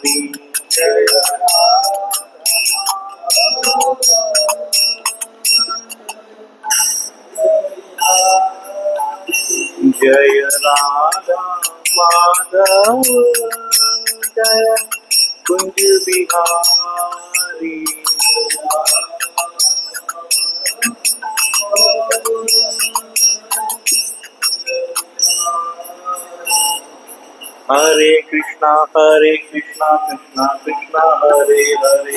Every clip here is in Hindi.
जय जय राधा माधव जय कुंज बिहारी। हरे कृष्णा कृष्णा कृष्णा हरे हरे,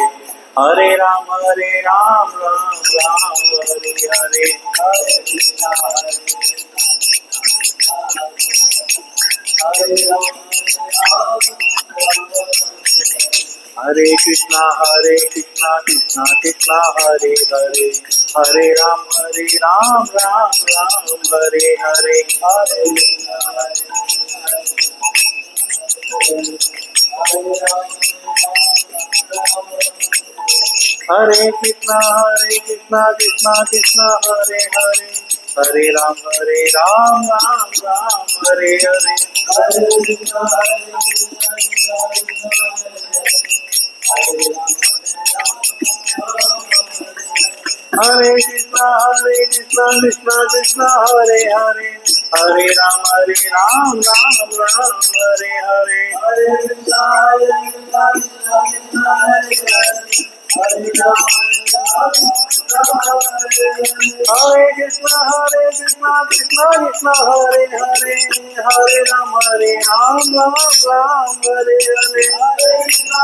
हरे राम राम राम हरे हरे। हरे कृष्णा हरे राम हरे कृष्णा कृष्णा कृष्णा हरे हरे, हरे राम राम राम हरे हरे। हरे हरे कृष्णा कृष्णा कृष्णा हरे हरे, हरे राम राम राम हरे हरे। हरे कृष्णा कृष्णा कृष्णा हरे हरे, हरे राम राम राम हरे हरे। हरे कृष्णा कृष्णा हरे कृष्णा कृष्णा कृष्णा हरे हरे, हरे राम राम हरे हरे। हरे कृष्णा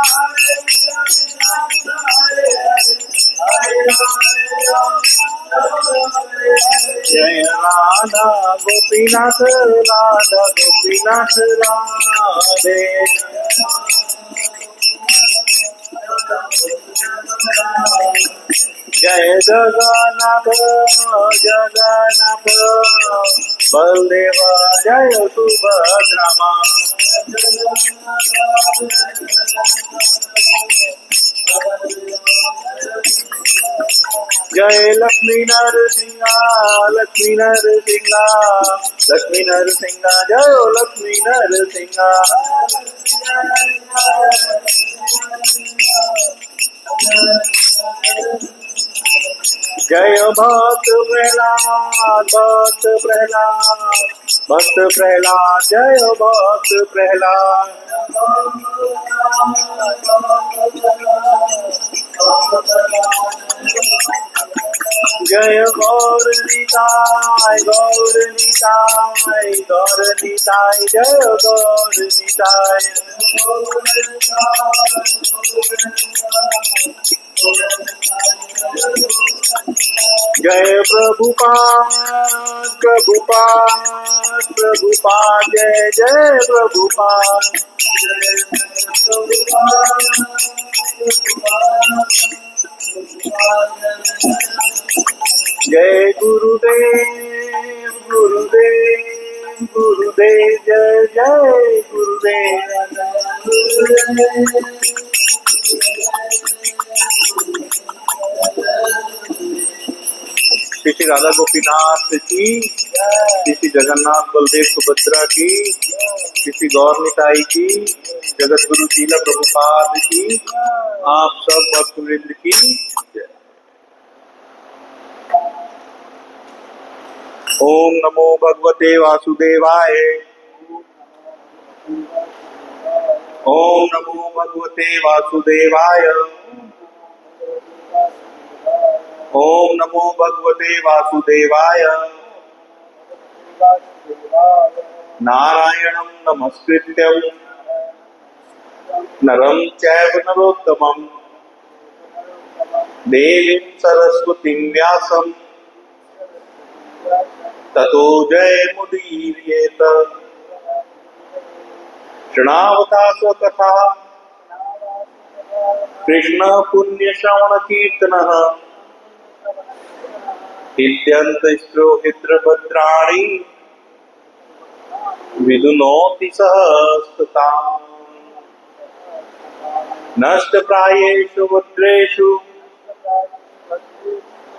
जय राधा गोपीनाथ राधा गोपीनाथ राधे, जय जगन्नाथ जगन्नाथ बलदेव जय सुभद्रमा। जय लक्ष्मी नरसिंहा लक्ष्मी नरसिंहा लक्ष्मी नरसिंहा जय लक्ष्मी नरसिंहा। जय भक्त प्रहलाद भक्त प्रहलाद जय भक्त प्रहलाद। जय गौर निताय जय गौर निताय। जय प्रभुपाद जय प्रभुपाद। जय गुरुदेव जय जय गुरुदेव। श्री श्री राधा गोपीनाथ की, श्री श्री जगन्नाथ बलदेव सुभद्रा की, श्री श्री गौर निताई की, जगत गुरु शीला प्रभुपाद की, आप सब भक्तवृंद की। ओम नमो भगवते वासुदेवाय। ओम नमो भगवते वासुदेवाय। ओम नमो भगवते वासुदेवाय। नारायणं नमस्कृत्यं नरं चैव नरोत्तमं देवीं सरस्वतीं व्यासं ततो जयमुदीरयेत। शृणावता स्वकथा कृष्ण पुण्य श्रवण कीर्तनः हित्यन्तश्रोहित्रभद्राणि विदुनोति सहस्रताम्। नष्टप्रायेषु भद्रेषु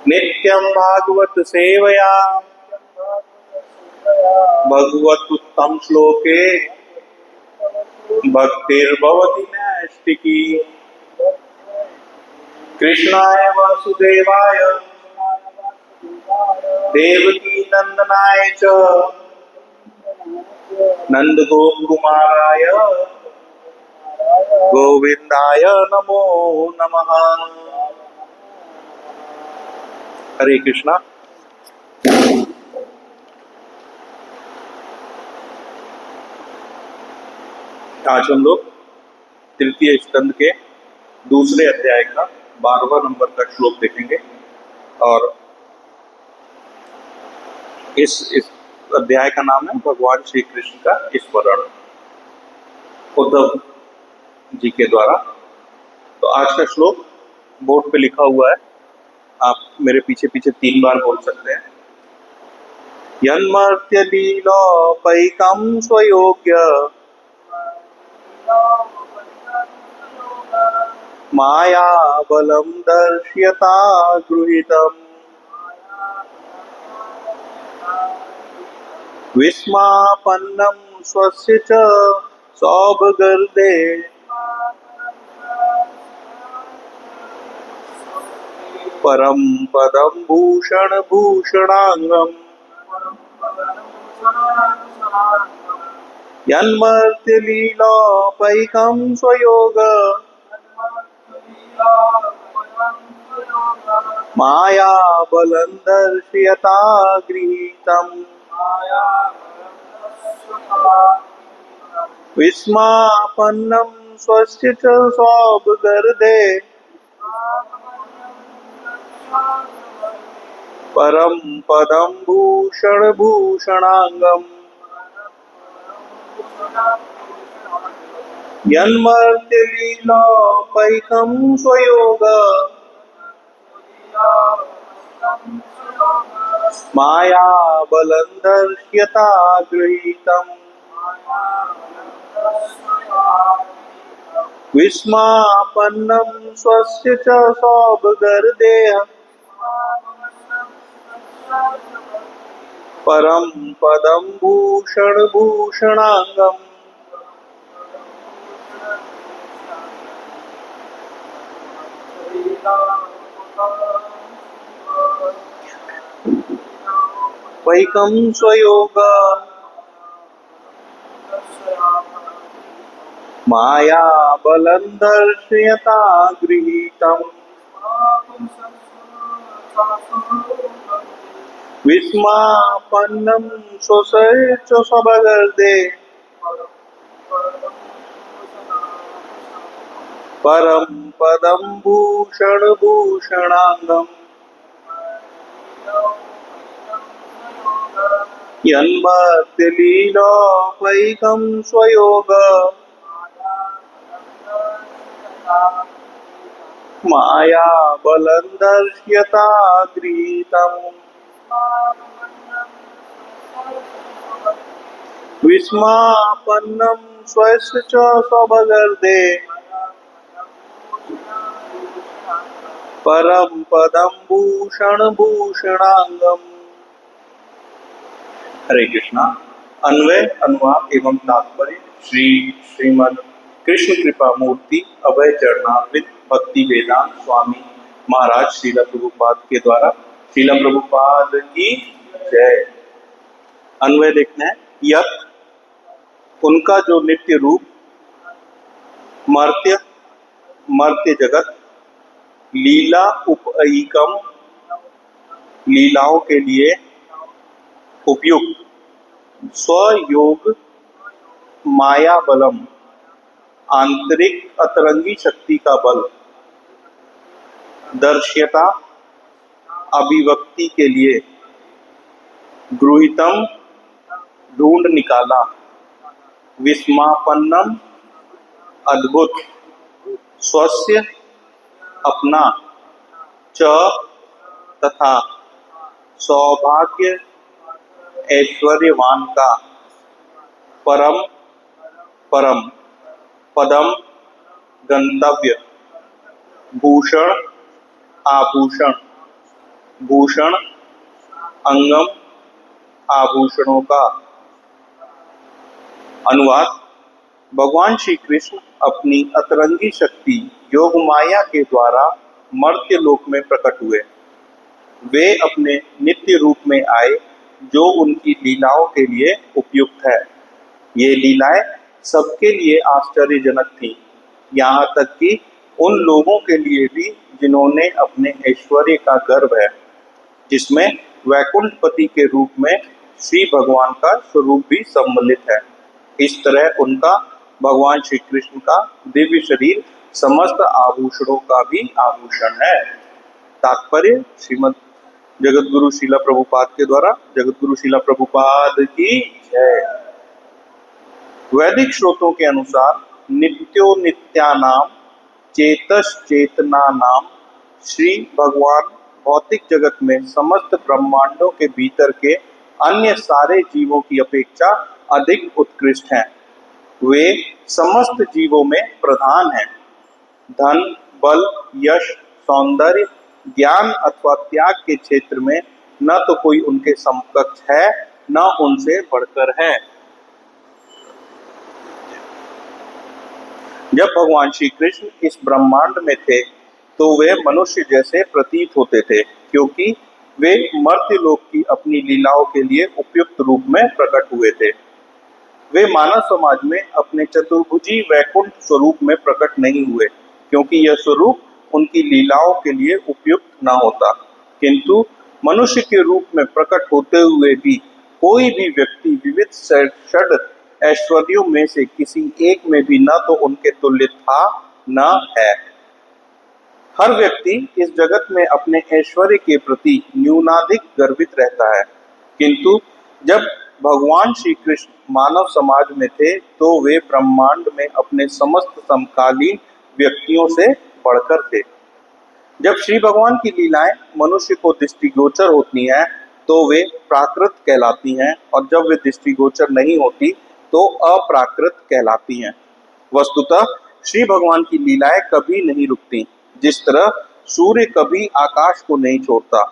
नित्यं भागवत सेवया भगवत उत्तम श्लोके भक्तिर्भवति नैष्ठिकी। सृष्टि की। कृष्णाय वासुदेवाय देवकी नंदनाय च नंद गोप कुमाराय गोविंदाय नमो नमः। हरे कृष्णा। आज हम लोग तृतीय स्कंद के दूसरे अध्याय का 12वां नंबर का श्लोक देखेंगे और इस अध्याय का नाम है भगवान श्री कृष्ण का स्मरण, उद्धव जी के द्वारा। तो आज का श्लोक बोर्ड पे लिखा हुआ है, आप मेरे पीछे पीछे 3 बार बोल सकते हैं। यन्मर्त्य लीलोपैकं स्वयोग्य माया बलं दर्श्यता गृहीतम् विस्मापन्नं स्वस्य च सौभगर्दे परम पदं भूषण भूषणांगम् यन्मर्त्य लीलोपैकं स्वयोग माया बलं दर्श्यता गृहीतम् विस्मापन्नं स्वस्य च सौभगर्दे परम पदं भूषण भूषणांगम् यन्मर्त्य लीलोपैकं स्वयोग माया बलं दर्श्यता गृहीतम् विस्मापन्नं स्वस्य च सौभगर्देह परम पदं भूषण भूषणांगम्। पैकं स्वयोग माया बलं दर्शयता गृहीतम् विस्मापन्नं स्वस्य च सौभगर्दे परम पदं भूषण भूषणांगम्। यन्मर्त्य लीलोपैकं स्वयोग माया बलं दर्श्यता गृहीतम् विस्मापन्नं स्वस्य च सौभगर्दे परम पदं भूषण भूषणांगम्। हरे कृष्णा। अन्वय अनुवाद एवं तात्पर्य श्री श्रीमद् कृष्ण कृपा मूर्ति अभय चरणार्वित भक्ति वेदांत स्वामी महाराज श्रीला प्रभुपाद के द्वारा। श्रीला प्रभुपाद की जय। अन्वय देखना है। यत् उनका जो नित्य रूप, मर्त्य मर्त्य जगत, लीला उपईकम लीलाओं के लिए उपयुक्त, स्वयोग माया बलम आंतरिक अतरंगी शक्ति का बल, दर्श्यता अभिव्यक्ति के लिए, गृहीतम ढूंढ निकाला, विस्मापन्नम अद्भुत, स्वस्य अपना, च तथा, सौभाग्य ऐश्वर्यवान का, परम परम, पदम गंतव्य, भूषण आभूषण, भूषण अंगम आभूषणों का। अनुवाद। भगवान श्री कृष्ण अपनी अतरंगी शक्ति योग माया के द्वारा मर्त्य लोक में प्रकट हुए। वे अपने नित्य रूप में आए जो उनकी लीलाओं के लिए उपयुक्त है। ये लीलाएं सबके लिए आश्चर्यजनक थीं, यहाँ तक कि उन लोगों के लिए भी जिन्होंने अपने ऐश्वर्य का गर्व है, जिसमें वैकुंठपति के रूप में श्री भगवान का स्वरूप भी सम्मिलित है। इस तरह उनका भगवान श्री कृष्ण का दिव्य शरीर समस्त आभूषणों का भी आभूषण है। तात्पर्य श्रीमद जगतगुरु श्रीला प्रभुपाद के द्वारा। जगतगुरु श्रीला प्रभुपाद की जय। वैदिक स्रोतों के अनुसार नित्यो नित्यानाम चेतश्चेतना नाम श्री भगवान भौतिक जगत में समस्त ब्रह्मांडों के भीतर के अन्य सारे जीवों की अपेक्षा अधिक उत्कृष्ट हैं। वे समस्त जीवों में प्रधान हैं। धन, बल, यश, सौंदर्य, ज्ञान अथवा त्याग के क्षेत्र में न तो कोई उनके समकक्ष है, न उनसे बढ़कर है। जब भगवान श्री कृष्ण इस ब्रह्मांड में थे तो वे मनुष्य जैसे प्रतीत होते थे, क्योंकि वे मर्त्य लोक की अपनी लीलाओं के लिए उपयुक्त रूप में प्रकट हुए थे। वे मानव समाज में अपने चतुर्भुजी वैकुंठ स्वरूप में प्रकट नहीं हुए, क्योंकि यह स्वरूप उनकी लीलाओं के लिए उपयुक्त न होता। किंतु मनुष्य के रूप में प्रकट होते हुए भी कोई भी व्यक्ति विविध षड ऐश्वर्यों में से किसी एक में भी न तो उनके तुल्य था न है। हर व्यक्ति इस जगत में अपने ऐश्वर्य के प्रति न्यूनाधिक गर्वित रहता है, किंतु जब भगवान श्री कृष्ण मानव समाज में थे तो वे ब्रह्मांड में अपने समस्त समकालीन व्यक्तियों से बढ़कर थे। जब श्री भगवान की लीलाएं मनुष्य को दृष्टिगोचर होती हैं तो वे प्राकृत कहलाती हैं, और जब वे दृष्टिगोचर नहीं होती तो अप्राकृत कहलाती हैं। वस्तुतः श्री भगवान की लीलाएं कभी नहीं रुकती। जिस तरह सूर्य कभी आकाश को नहीं छोड़ता,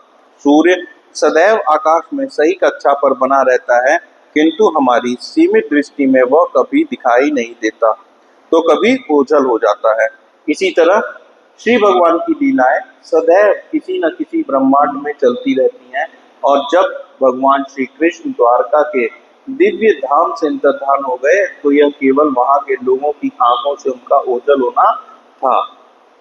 सूर्य सदैव आकाश में सही कक्षा पर बना रहता है, किंतु हमारी सीमित दृष्टि में वह कभी दिखाई नहीं देता, तो कभी ओझल हो जाता है। इसी तरह श्री भगवान की लीलाएं सदैव किसी न किसी ब्रह्मांड में चलती रहती हैं, और जब भगवान श्री कृष्ण द्वारका के दिव्य धाम से अंतर्धान हो गए तो यह केवल वहां के लोगों की आंखों से उनका ओझल होना था।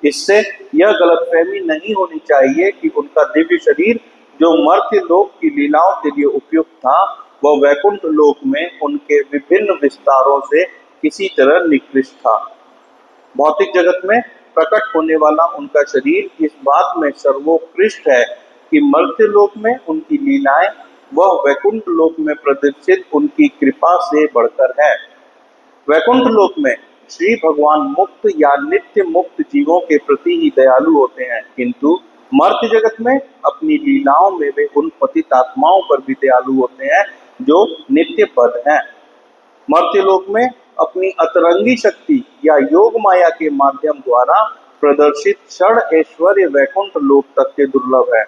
इससे यह गलतफहमी नहीं होनी चाहिए कि उनका दिव्य शरीर जो मर्त्य लोक की लीलाओं के लिए उपयुक्त था, वह वैकुंठ लोक में उनके विभिन्न विस्तारों से किसी तरह निकृष्ट था। भौतिक जगत में प्रकट होने वाला उनका शरीर इस बात में सर्वोत्कृष्ट है कि मर्त्य लोक में उनकी लीलाएं वह वैकुंठ लोक में प्रदर्शित उनकी कृपा से बढ़कर है। वैकुंठ लोक में श्री भगवान मुक्त या नित्य मुक्त जीवों के प्रति ही दयालु होते हैं, किंतु मर्त्य जगत में अपनी लीलाओं में वे उन पतित आत्माओं पर भी दयालु होते हैं जो नित्य पद हैं। मर्त्य लोक में अपनी अतरंगी शक्ति या योग माया के माध्यम द्वारा प्रदर्शित क्षण ऐश्वर्य वैकुंठ लोक तक के दुर्लभ है।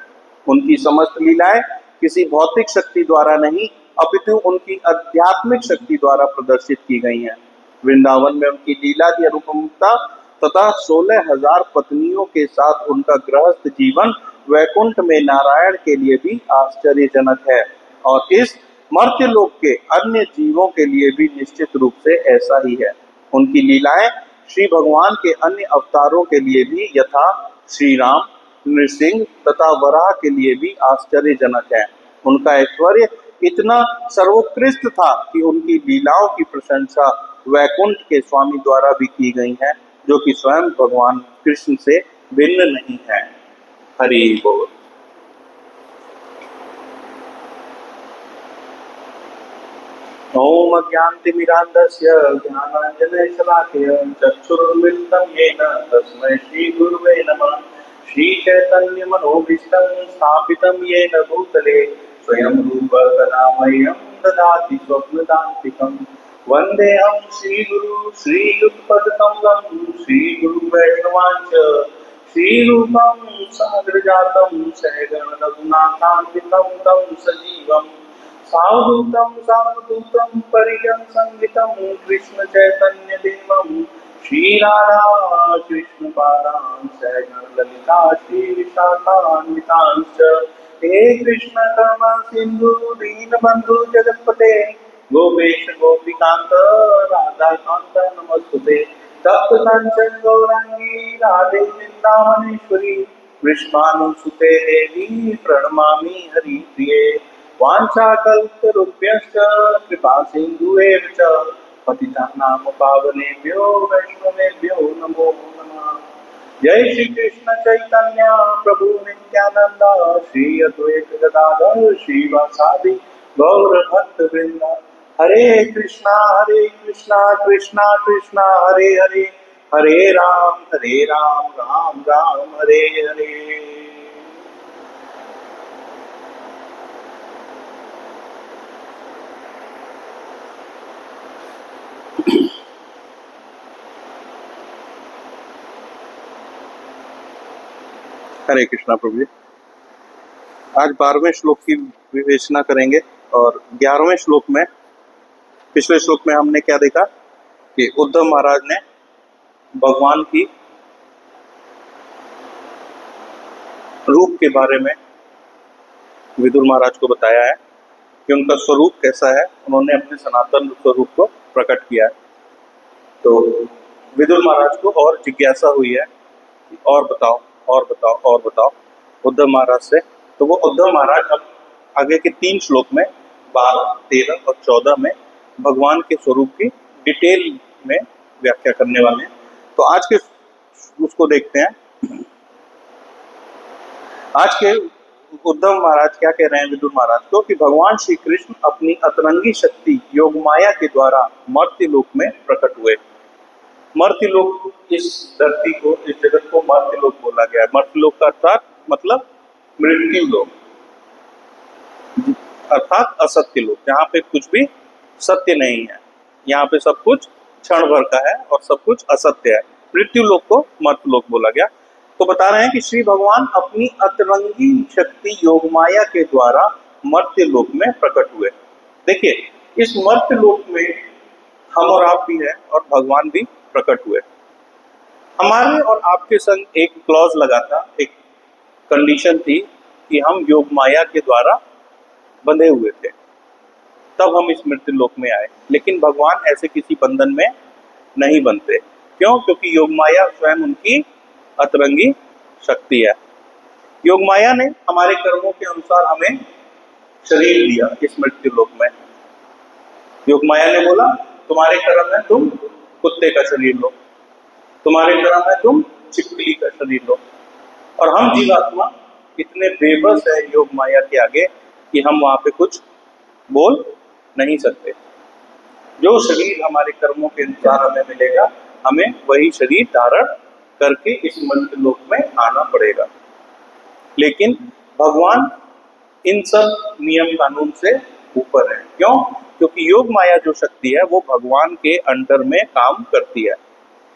उनकी समस्त लीलाएं किसी भौतिक शक्ति द्वारा नहीं, अपितु उनकी आध्यात्मिक शक्ति द्वारा प्रदर्शित की गई हैं। वृंदावन में उनकी लीला की अनुपमता तथा 16,000 पत्नियों के साथ उनका गृहस्थ जीवन वैकुंठ में नारायण के लिए भी आश्चर्यजनक है, और इस मर्त्य लोक के अन्य जीवों के लिए भी निश्चित रूप से ऐसा ही है। उनकी लीलाएं श्री भगवान के अन्य अवतारों के लिए भी, यथा श्री राम, नृसिंह तथा वराह के लिए भी आश्चर्यजनक है। उनका ऐश्वर्य इतना सर्वोत्कृष्ट था कि उनकी लीलाओं की प्रशंसा वैकुंठ के स्वामी द्वारा भी की गई है, जो कि स्वयं भगवान कृष्ण से भिन्न नहीं है। हरि बोल। ओम अज्ञानतिमिरान्धस्य ज्ञानाञ्जनशलाकया चक्षुरुन्मिलितं येन तस्मै श्रीगुरुवे नमः। श्रीचैतन्यमनोभीष्टं स्थापितं येन भूतले स्वयं रूप कदा मह्यं ददाति स्वप्नदान्तिकम्। वन्देऽहं श्रीगुरु श्रीयुतपदकमलं श्रीगुरुवैष्णवांश्च श्रीरूपं साग्रजातं सहगण रघुनाथान्वितं तं सजीवम् सावधूतं सावधूतं परिजन संगितं कृष्ण चैतन्य देवं श्री राधा कृष्ण पादां सहगण ललिता श्री विशाखान्वितांश्च हे कृष्ण करुणा सिंधु दीन बंधु जगत्पते गोपेश गोपिकांत राधा कांत नमस्तुते तप्त कंचन गौरांगी राधे वृंदावनेश्वरी कृष्णानुसुते देवी प्रणमामि हरिप्रिये वाञ्छाकल्पतरुभ्यश्च कृपा सिन्धुएव च पतितानां पावनेभ्यो वैष्णवेभ्यो नमो नमः। जय श्री कृष्ण चैतन्य प्रभु नित्यानंद श्री अद्वैत गदाधर श्रीवासादि गौर भक्त वृंद हरे कृष्णा कृष्णा कृष्णा हरे हरे हरे राम राम राम हरे हरे। हरे कृष्णा प्रभु जी। आज 12वें श्लोक की विवेचना करेंगे और 11वें श्लोक में, पिछले श्लोक में हमने क्या देखा कि उद्धव महाराज ने भगवान की रूप के बारे में विदुर महाराज को बताया है कि उनका स्वरूप कैसा है, उन्होंने अपने सनातन स्वरूप को प्रकट किया है। तो विदुर महाराज को और जिज्ञासा हुई है कि और बताओ और बताओ और बताओ उद्धव महाराज से। तो वो उद्धव महाराज अब आगे के 3 श्लोक में 12, 13 और 14 में भगवान के स्वरूप की डिटेल में व्याख्या करने वाले हैं। तो आज के उसको देखते हैं। आज के उद्धव महाराज क्या कह रहे हैं विदुर महाराज को कि भगवान श्री कृष्ण अपनी अतरंगी शक्ति योग माया के द्वारा मर्त्य लोक में प्रकट हुए। मर्त्य लोक, इस धरती को, इस जगत को मर्त्य लोक बोला गया है। मर्त्य लोक का अर्थात मतलब मृत्यु लोक, अर्थात असत्य लोक, जहाँ पे कुछ भी सत्य नहीं है, यहाँ पे सब कुछ क्षण भर का है और सब कुछ असत्य है। मृत्यु लोक को मर्त्य लोक बोला गया। तो बता रहे हैं कि श्री भगवान अपनी अतरंगी शक्ति योग माया के द्वारा मर्त्य लोक में प्रकट हुए। देखिए, इस मर्त्य लोक में हम और आप भी हैं और भगवान भी प्रकट हुए। हमारे और आपके संग एक क्लॉज लगा था, एक कंडीशन थी कि हम योग माया के द्वारा बंधे हुए थे, तब हम इस मृत्यु लोक में आए। लेकिन भगवान ऐसे किसी बंधन में नहीं बनते। क्यों? क्योंकि योग माया स्वयं उनकी अतरंगी शक्ति है। योग माया ने हमारे कर्मों के अनुसार हमें शरीर दिया इस मृत्यु लोक में। योग माया ने बोला तुम्हारे कर्म है तुम कुत्ते का शरीर लो, तुम्हारे कर्म है तुम छिपकली का शरीर लो। और हम जीवात्मा इतने बेबस है योग माया के आगे कि हम वहां पे कुछ बोल नहीं सकते। जो शरीर हमारे कर्मों के अनुसार हमें मिलेगा, हमें वही शरीर धारण करके इस मृत्यु लोक में आना पड़ेगा। लेकिन भगवान इन सब नियम कानून से ऊपर है। क्यों? क्योंकि योग माया जो शक्ति है वो भगवान के अंडर में काम करती है।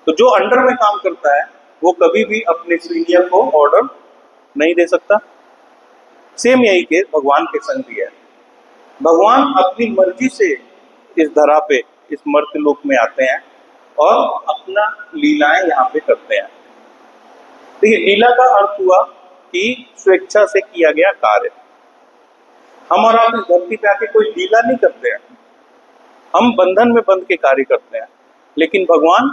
तो जो अंडर में काम करता है वो कभी भी अपने सीनियर को ऑर्डर नहीं दे सकता। सेम यही केस भगवान के संग भी है। भगवान अपनी मर्जी से इस धरा पे, इस मर्त्य लोक में आते हैं और अपना लीलाएं यहाँ पे करते हैं। देखिए, लीला का अर्थ हुआ कि स्वेच्छा से किया गया कार्य। हम और आप इस धरती पे आके कोई लीला नहीं करते हैं, हम बंधन में बंध के कार्य करते हैं। लेकिन भगवान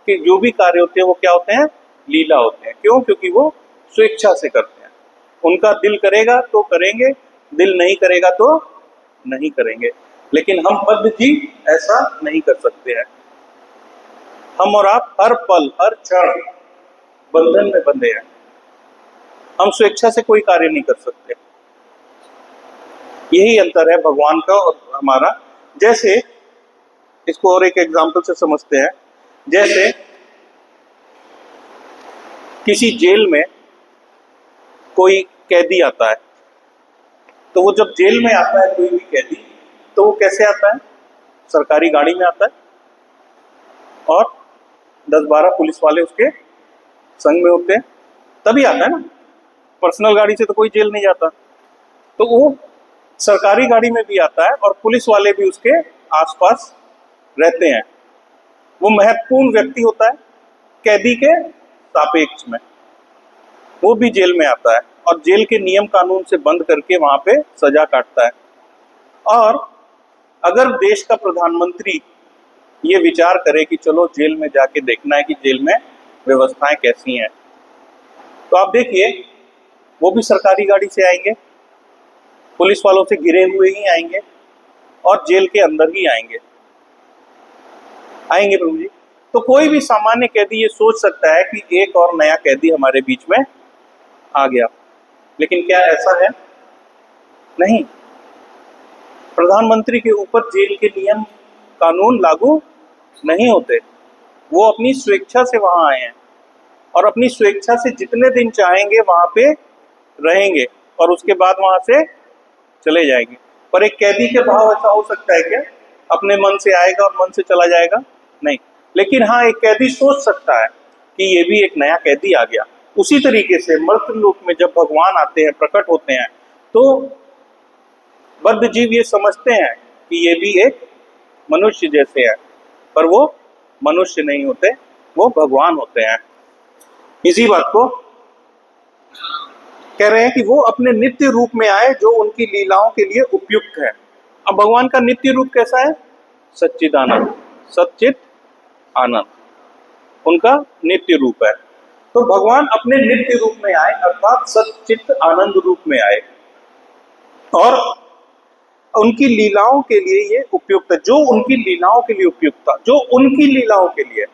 के जो भी कार्य होते हैं वो क्या होते हैं? लीला होते हैं। क्यों? क्योंकि वो स्वेच्छा से करते हैं। उनका दिल करेगा तो करेंगे, दिल नहीं करेगा तो नहीं करेंगे। लेकिन हम बद्ध जीव ऐसा नहीं कर सकते हैं। हम और आप हर पल हर क्षण बंधन में बंधे हैं। हम स्वेच्छा से कोई कार्य नहीं कर सकते। यही अंतर है भगवान का और हमारा। जैसे इसको और एक एग्जांपल से समझते हैं। जैसे किसी जेल में कोई कैदी आता है, तो वो जब जेल में आता है कोई भी कैदी, तो वो कैसे आता है? सरकारी गाड़ी में आता है और 10-12 पुलिस वाले उसके संग में होते हैं, तभी आता है ना। पर्सनल गाड़ी से तो कोई जेल नहीं जाता। तो वो सरकारी गाड़ी में भी आता है और पुलिस वाले भी उसके आसपास रहते हैं। वो महत्वपूर्ण व्यक्ति होता है कैदी के सापेक्ष में, वो भी जेल में आता है और जेल के नियम कानून से बंद करके वहां पे सजा काटता है। और अगर देश का प्रधानमंत्री ये विचार करे कि चलो जेल में जाके देखना है कि जेल में व्यवस्थाएं कैसी हैं, तो आप देखिए वो भी सरकारी गाड़ी से आएंगे, पुलिस वालों से घिरे हुए ही आएंगे और जेल के अंदर ही आएंगे प्रभु जी। तो कोई भी सामान्य कैदी ये सोच सकता है कि एक और नया कैदी हमारे बीच में आ गया, लेकिन क्या ऐसा है? नहीं। प्रधानमंत्री के ऊपर जेल के नियम कानून लागू नहीं होते। वो अपनी स्वेच्छा से वहां आए हैं और अपनी स्वेच्छा से जितने दिन चाहेंगे वहां पे रहेंगे और उसके बाद वहां से चले जाएंगे। पर एक कैदी के भाव ऐसा हो सकता है क्या? अपने मन से आएगा और मन से चला जाएगा? नहीं। लेकिन हाँ, एक कैदी सोच सकता है कि ये भी एक नया कैदी आ गया। उसी तरीके से मर्त्यलोक में जब भगवान आते हैं, प्रकट होते हैं, तो बद्ध जीव ये समझते हैं कि ये भी एक मनुष्य जैसे है, पर वो मनुष्य नहीं होते, वो भगवान होते हैं। इसी बात को कह रहे हैं कि वो अपने नित्य रूप में आए जो उनकी लीलाओं के लिए उपयुक्त है। अब भगवान का नित्य रूप कैसा है? सच्चिदानंद, सच्चित आनंद उनका नित्य रूप है। तो भगवान अपने नित्य रूप में आए अर्थात सच्चित आनंद रूप में आए और उनकी लीलाओं के लिए ये उपयुक्त है। जो उनकी लीलाओं के लिए उपयुक्त था, जो उनकी लीलाओं के लिए,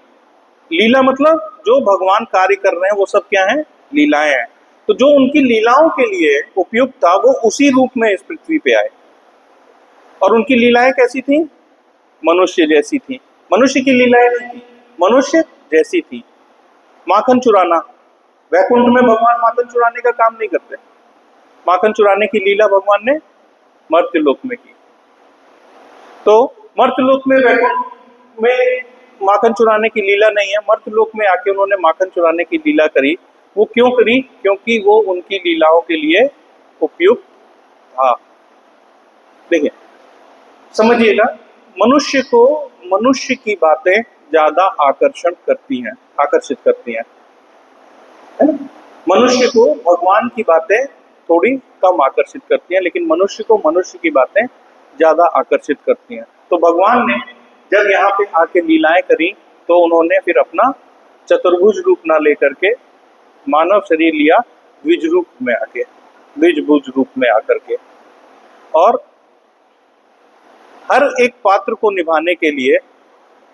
लीला मतलब जो भगवान कार्य कर रहे हैं वो सब क्या है? लीलाएं हैं। तो जो उनकी लीलाओं के लिए उपयुक्त था वो उसी रूप में इस पृथ्वी पे आए। और उनकी लीलाएं कैसी थी? मनुष्य जैसी थी। मनुष्य की लीलाएं नहीं थी, मनुष्य जैसी थी। माखन चुराना, वैकुंठ में भगवान माखन चुराने का काम नहीं करते। माखन चुराने की लीला भगवान ने मर्त्यलोक में की। तो मर्त्यलोक में, वैकुंठ में माखन चुराने की लीला नहीं है। मर्त्यलोक में आके उन्होंने माखन चुराने की लीला करी। वो क्यों करी? क्योंकि वो उनकी लीलाओं के लिए उपयुक्त था। देखिए, समझिएगा, मनुष्य को मनुष्य की बातें ज्यादा आकर्षित करती हैं, है ना? मनुष्य को भगवान की बातें थोड़ी कम आकर्षित करती हैं, लेकिन मनुष्य को मनुष्य की बातें ज्यादा आकर्षित करती हैं। तो भगवान ने जब यहाँ पे आके लीलाएं करी तो उन्होंने फिर अपना चतुर्भुज रूप ना लेकर के मानव शरीर लिया, द्विज रूप में आके, द्विजभुज रूप में आकर के। और हर एक पात्र को निभाने के लिए,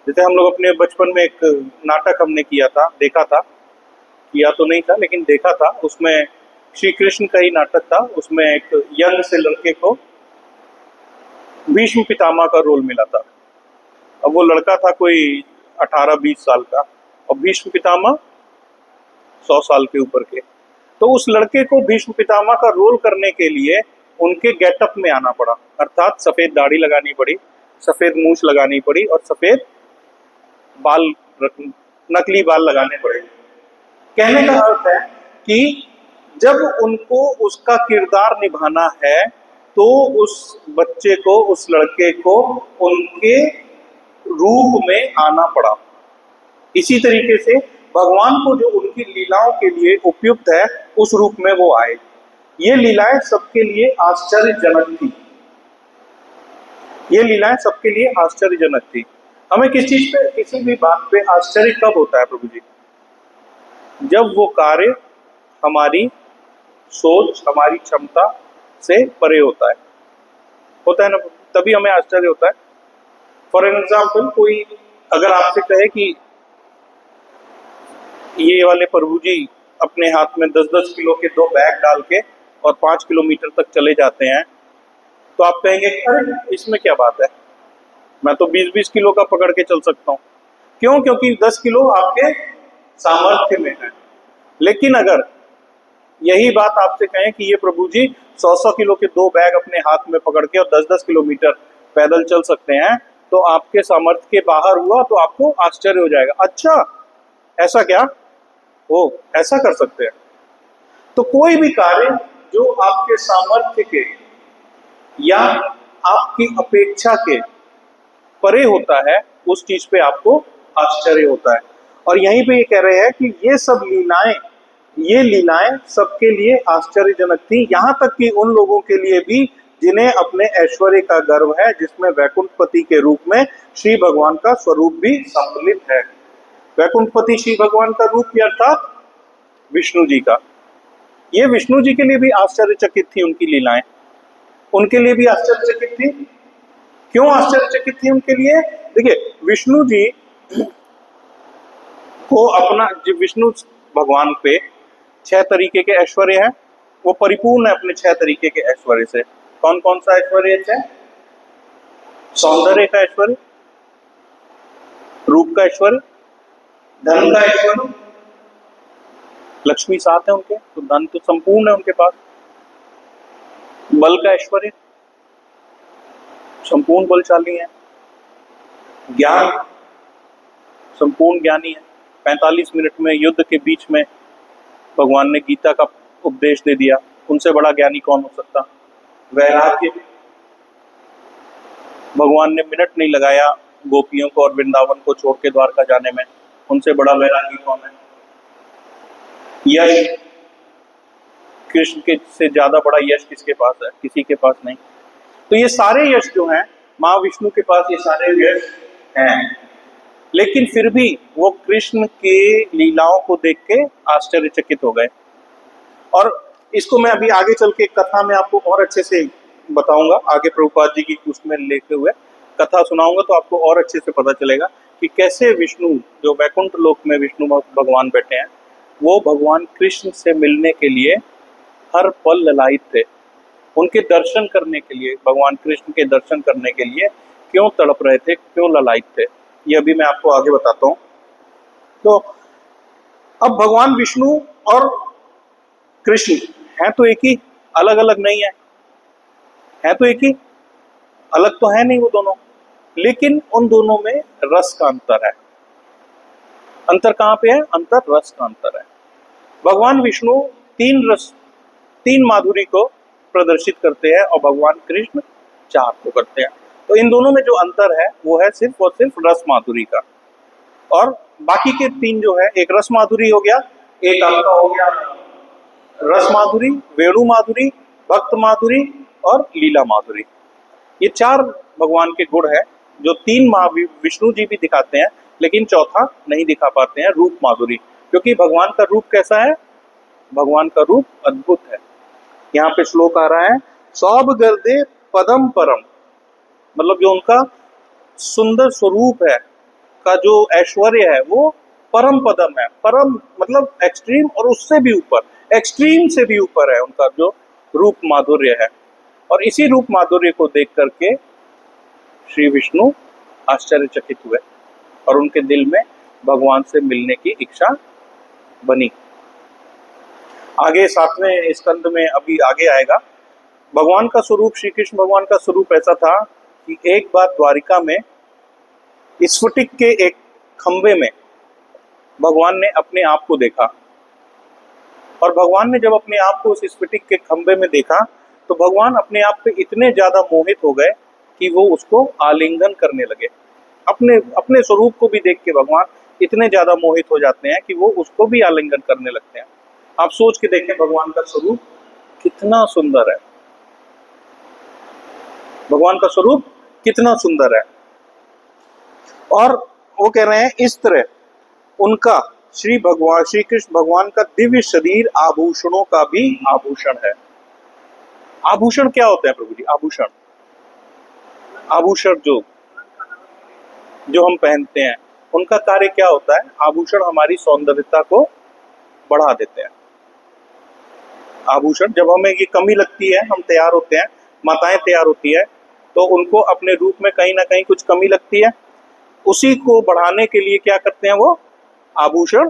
जैसे हम लोग अपने बचपन में एक नाटक हमने किया था, देखा था, किया तो नहीं था लेकिन देखा था, उसमें श्री कृष्ण का ही नाटक था। उसमें एक यंग से लड़के को भीष्म पितामह का रोल मिला था। अब वो लड़का था कोई 18-20 साल का और भीष्म पितामह 100 साल के ऊपर के। तो उस लड़के को भीष्म पितामह का रोल करने के लिए उनके गेटअप में आना पड़ा, अर्थात सफेद दाढ़ी लगानी पड़ी, सफेद मूछ लगानी पड़ी और सफेद बाल, नकली बाल लगाने पड़े। कहने का अर्थ है कि जब उनको उसका किरदार निभाना है तो उस बच्चे को, उस लड़के को उनके रूप में आना पड़ा। इसी तरीके से भगवान को जो उनकी लीलाओं के लिए उपयुक्त है उस रूप में वो आए। ये लीलाएं सबके लिए आश्चर्यजनक थी। ये लीलाएं सबके लिए आश्चर्यजनक थी। हमें किस चीज पे, किसी भी बात पे आश्चर्य कब होता है प्रभु जी? जब वो कार्य हमारी सोच, हमारी क्षमता से परे होता है ना, तभी हमें आश्चर्य होता है। फॉर एग्जाम्पल, कोई अगर आपसे कहे कि ये वाले प्रभु जी अपने हाथ में 10-10 किलो के 2 बैग डाल के और 5 किलोमीटर तक चले जाते हैं, तो आप कहेंगे अरे इसमें क्या बात है, मैं तो 20-20 किलो का पकड़ के चल सकता हूँ। क्यों? क्योंकि 10 किलो आपके सामर्थ्य में है। लेकिन अगर यही बात आपसे कहें कि ये प्रभु जी 100-100 किलो के 2 बैग अपने हाथ में पकड़ के और 10-10 किलोमीटर पैदल चल सकते हैं, तो आपके सामर्थ्य के बाहर हुआ तो आपको आश्चर्य हो जाएगा। अच्छा, ऐसा क्या? वो ऐसा कर सकते हैं। तो कोई भी कार्य जो आपके सामर्थ्य के या आपकी अपेक्षा के परे होता है, उस चीज पे आपको आश्चर्य होता है। और यहीं पे ये कह रहे हैं कि ये लीलाएं सबके लिए आश्चर्यजनक थी, यहां तक कि उन लोगों के लिए भी जिन्हें अपने ऐश्वर्य का गर्व है, जिसमें वैकुंठपति के रूप में श्री भगवान का स्वरूप भी सम्मिलित है। वैकुंठपति श्री भगवान का रूप अर्थात विष्णु जी का। ये विष्णु जी के लिए भी आश्चर्यचकित थी उनकी लीलाएं, उनके लिए भी आश्चर्यचकित थी। क्यों आश्चर्यचकित थी उनके लिए? देखिए, विष्णु जी को अपना, विष्णु भगवान पे 6 तरीके के ऐश्वर्य है, वो परिपूर्ण है अपने 6 तरीके के ऐश्वर्य से। कौन कौन सा ऐश्वर्य है? सौंदर्य का ऐश्वर्य, रूप का ऐश्वर्य, धन का ऐश्वर्य, लक्ष्मी साथ है उनके, तो धन तो संपूर्ण है उनके पास। बल का ऐश्वर्य, संपूर्ण बलशाली है। ज्ञान, संपूर्ण ज्ञानी है। 45 मिनट में युद्ध के बीच में भगवान ने गीता का उपदेश दे दिया, उनसे बड़ा ज्ञानी कौन हो सकता। वैराग्य, भगवान ने मिनट नहीं लगाया गोपियों को और वृंदावन को छोड़ के द्वारका जाने में, उनसे बड़ा वैरागी कौन है। यश, कृष्ण के से ज्यादा बड़ा यश किसके पास है? किसी के पास नहीं। तो ये सारे यश जो हैं माँ विष्णु के पास, ये सारे यश हैं, लेकिन फिर भी वो कृष्ण के लीलाओं को देख के आश्चर्यचकित हो गए। और इसको मैं अभी आगे चल के कथा में आपको और अच्छे से बताऊंगा, आगे प्रभुपाद जी की उसमें लेते हुए कथा सुनाऊंगा, तो आपको और अच्छे से पता चलेगा कि कैसे विष्णु, जो वैकुंठ लोक में विष्णु भगवान बैठे हैं, वो भगवान कृष्ण से मिलने के लिए हर पल ललायित थे। उनके दर्शन करने के लिए, भगवान कृष्ण के दर्शन करने के लिए क्यों तड़प रहे थे, क्यों ललायित थे, ये अभी मैं आपको आगे बताता हूँ। तो अब भगवान विष्णु और कृष्ण हैं तो एक ही, अलग अलग नहीं है तो एक ही, अलग तो है नहीं वो दोनों, लेकिन उन दोनों में रस का अंतर है। अंतर कहाँ पे है? अंतर रस का अंतर है। भगवान विष्णु 3 माधुरी को प्रदर्शित करते हैं और भगवान कृष्ण 4 को करते हैं। तो इन दोनों में जो अंतर है वो है सिर्फ और सिर्फ रस माधुरी का। और बाकी के 3 जो है, एक रस माधुरी हो गया, एक आपका हो गया रस माधुरी, वेणु माधुरी, भक्त माधुरी और लीला माधुरी। ये 4 भगवान के गुण है जो 3 विष्णु जी भी दिखाते हैं, लेकिन चौथा नहीं दिखा पाते हैं, रूप माधुरी। क्योंकि भगवान का रूप कैसा है? भगवान का रूप अद्भुत है। यहाँ पे श्लोक आ रहा है, सौभ गर्दे पदम परम, मतलब जो उनका सुंदर स्वरूप है, का जो ऐश्वर्य है वो परम पदम है। परम मतलब एक्सट्रीम, और उससे भी ऊपर, एक्सट्रीम से भी ऊपर है उनका जो रूप माधुर्य है। और इसी रूप माधुर्य को देख करके श्री विष्णु आश्चर्यचकित हुए और उनके दिल में भगवान से मिलने की इच्छा बनी। आगे 7वें स्कंद में अभी आगे आएगा। भगवान का स्वरूप, श्री कृष्ण भगवान का स्वरूप ऐसा था कि एक बार द्वारिका में स्फटिक के एक खंबे में भगवान ने अपने आप को देखा। और भगवान ने जब अपने आप को उस स्फटिक के खंबे में देखा तो भगवान अपने आप पे इतने ज्यादा मोहित हो गए कि वो उसको आलिंगन करने लगे। अपने स्वरूप को भी देख के भगवान इतने ज्यादा मोहित हो जाते हैं कि वो उसको भी आलिंगन करने लगते हैं। आप सोच के देखें भगवान का स्वरूप कितना सुंदर है, भगवान का स्वरूप कितना सुंदर है। और वो कह रहे हैं इस तरह उनका श्री कृष्ण भगवान का दिव्य शरीर आभूषणों का भी आभूषण है। आभूषण क्या होता है प्रभु जी? आभूषण जो हम पहनते हैं, उनका कार्य क्या होता है? आभूषण हमारी सौंदर्यता को बढ़ा देते हैं। आभूषण, जब हमें ये कमी लगती है, हम तैयार होते हैं, माताएं तैयार होती है, तो उनको अपने रूप में कहीं ना कहीं कुछ कमी लगती है, उसी को बढ़ाने के लिए क्या करते हैं? वो आभूषण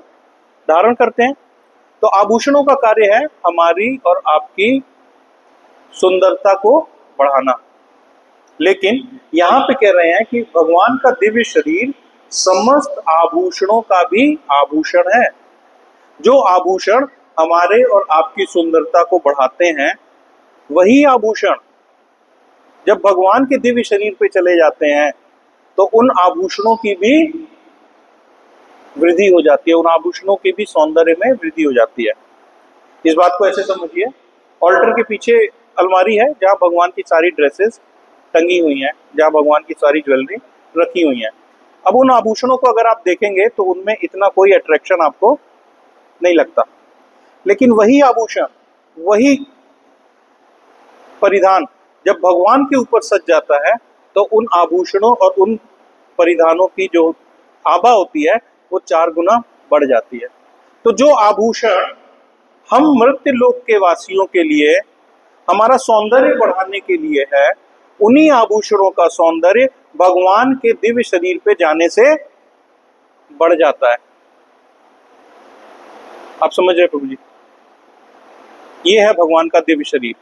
धारण करते हैं। तो आभूषणों का कार्य है हमारी और आपकी सुंदरता को बढ़ाना। लेकिन यहाँ पे कह रहे हैं कि भगवान का दिव्य शरीर समस्त आभूषणों का भी आभूषण है। जो आभूषण हमारे और आपकी सुंदरता को बढ़ाते हैं, वही आभूषण जब भगवान के दिव्य शरीर पे चले जाते हैं तो उन आभूषणों की भी वृद्धि हो जाती है, उन आभूषणों के भी सौंदर्य में वृद्धि हो जाती है। इस बात को ऐसे समझिए, ऑल्टर के पीछे अलमारी है जहाँ भगवान की सारी ड्रेसेस टंगी हुई हैं, जहाँ भगवान की सारी ज्वेलरी रखी हुई है। अब उन आभूषणों को अगर आप देखेंगे तो उनमें इतना कोई अट्रैक्शन आपको नहीं लगता, लेकिन वही आभूषण, वही परिधान जब भगवान के ऊपर सज जाता है तो उन आभूषणों और उन परिधानों की जो आभा होती है वो 4 गुना बढ़ जाती है। तो जो आभूषण हम मर्त्य लोक के वासियों के लिए हमारा सौंदर्य बढ़ाने के लिए है, उन्हीं आभूषणों का सौंदर्य भगवान के दिव्य शरीर पे जाने से बढ़ जाता है। आप समझ रहे प्रभु जी? ये है भगवान का दिव्य शरीर,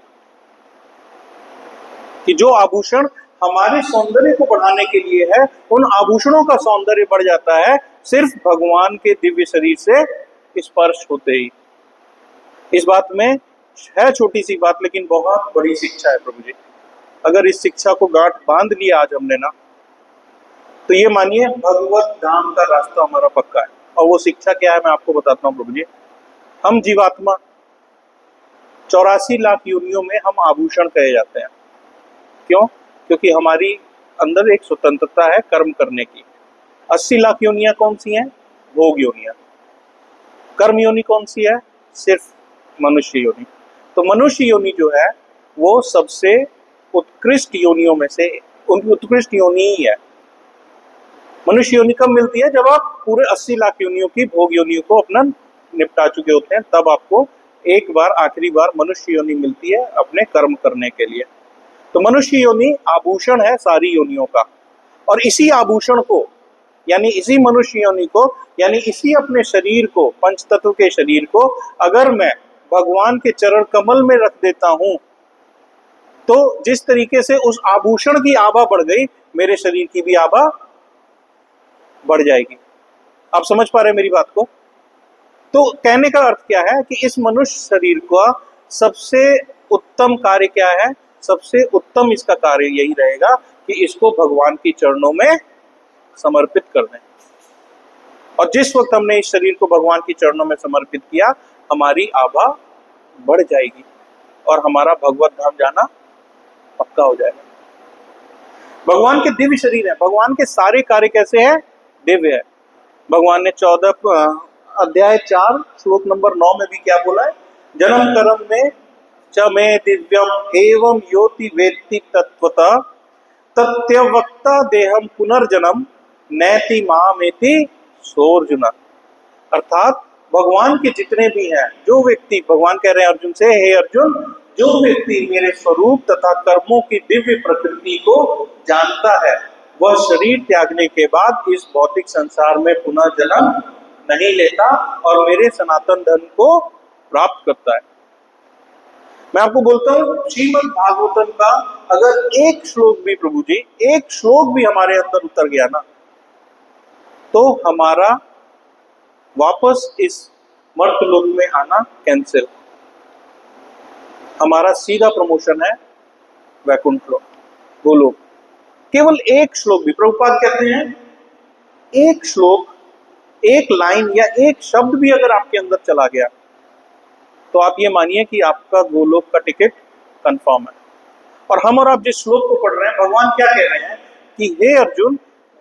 कि जो आभूषण हमारे सौंदर्य को बढ़ाने के लिए है, उन आभूषणों का सौंदर्य बढ़ जाता है सिर्फ भगवान के दिव्य शरीर से स्पर्श होते ही। इस बात में है छोटी सी बात, लेकिन बहुत बड़ी शिक्षा है प्रभु जी। अगर इस शिक्षा को गांठ बांध लिया आज हमने ना, तो ये मानिए भगवत धाम का रास्ता हमारा पक्का है। और वो शिक्षा क्या है मैं आपको बताता हूँ प्रभु जी। हम जीवात्मा 84 लाख योनियों में हम आभूषण कहे जाते हैं। क्यों? क्योंकि हमारी अंदर एक स्वतंत्रता है कर्म करने की। 80 लाख योनियां कौन सी हैं? भोग योनियां। कर्म योनि कौन सी है? सिर्फ मनुष्य योनि। तो मनुष्य योनि जो है वो सबसे उत्कृष्ट योनियों में से उनकी उत्कृष्ट योनि ही है। मनुष्य योनि कब मिलती है? जब आप पूरे 80 लाख योनियों की भोग योनियों को अपना निपटा चुके होते हैं, तब आपको एक बार आखिरी बार मनुष्य योनि मिलती है अपने कर्म करने के लिए। तो मनुष्य योनि आभूषण है सारी योनियों का। और इसी आभूषण को, यानी इसी मनुष्य योनि को, यानी इसी अपने शरीर को, पंच तत्व के शरीर को अगर मैं भगवान के चरण कमल में रख देता हूं, तो जिस तरीके से उस आभूषण की आभा बढ़ गई, मेरे शरीर की भी आभा बढ़ जाएगी। आप समझ पा रहे हैं मेरी बात को? तो कहने का अर्थ क्या है कि इस मनुष्य शरीर का सबसे उत्तम कार्य क्या है? सबसे उत्तम इसका कार्य यही रहेगा कि इसको भगवान की चरणों में समर्पित कर दें। और जिस वक्त हमने इस शरीर को भगवान की चरणों में समर्पित किया, हमारी आभा बढ़ जाएगी और हमारा भगवत धाम जाना पक्का हो जाएगा। भगवान के दिव्य शरीर है, भगवान के सारे कार्य कैसे हैं? दिव्य है। भगवान ने 14 अध्याय 4 श्लोक नंबर 9 में भी क्या बोला है? जन्म कर्म में च मे दिव्यम एवं योति वेत्ति तत्वता तत्यवक्ता देहम पुनर्जन्म नैति मामेति सोर्जुना। अर्थात भगवान के जितने भी हैं, जो व्यक्ति, भगवान कह रहे हैं अर्जुन से, हे अर्जुन, जो व्यक्ति मेरे स्वरूप तथा कर्मों की दिव्य प्रकृति को जानता है, वह शरीर त्यागने के बाद इस भौतिक संसार में पुनः जन्म नहीं लेता और मेरे सनातन धर्म को प्राप्त करता है। मैं आपको बोलता हूं, श्रीमद् भागवतम का अगर एक श्लोक भी, प्रभु जी, एक श्लोक भी हमारे अंदर उतर गया ना, तो हमारा वापस इस मर्त्य लोक में आना कैंसिल। हमारा सीधा प्रमोशन है वैकुंठ लोक, गोलोक। केवल एक श्लोक भी, प्रभुपाद कहते हैं, एक श्लोक, एक लाइन या एक शब्द भी अगर आपके अंदर चला गया, तो आप ये मानिए कि आपका गोलोक का टिकट कंफर्म है। और हम और आप जिस श्लोक को पढ़ रहे हैं, भगवान क्या कह रहे हैं कि हे अर्जुन,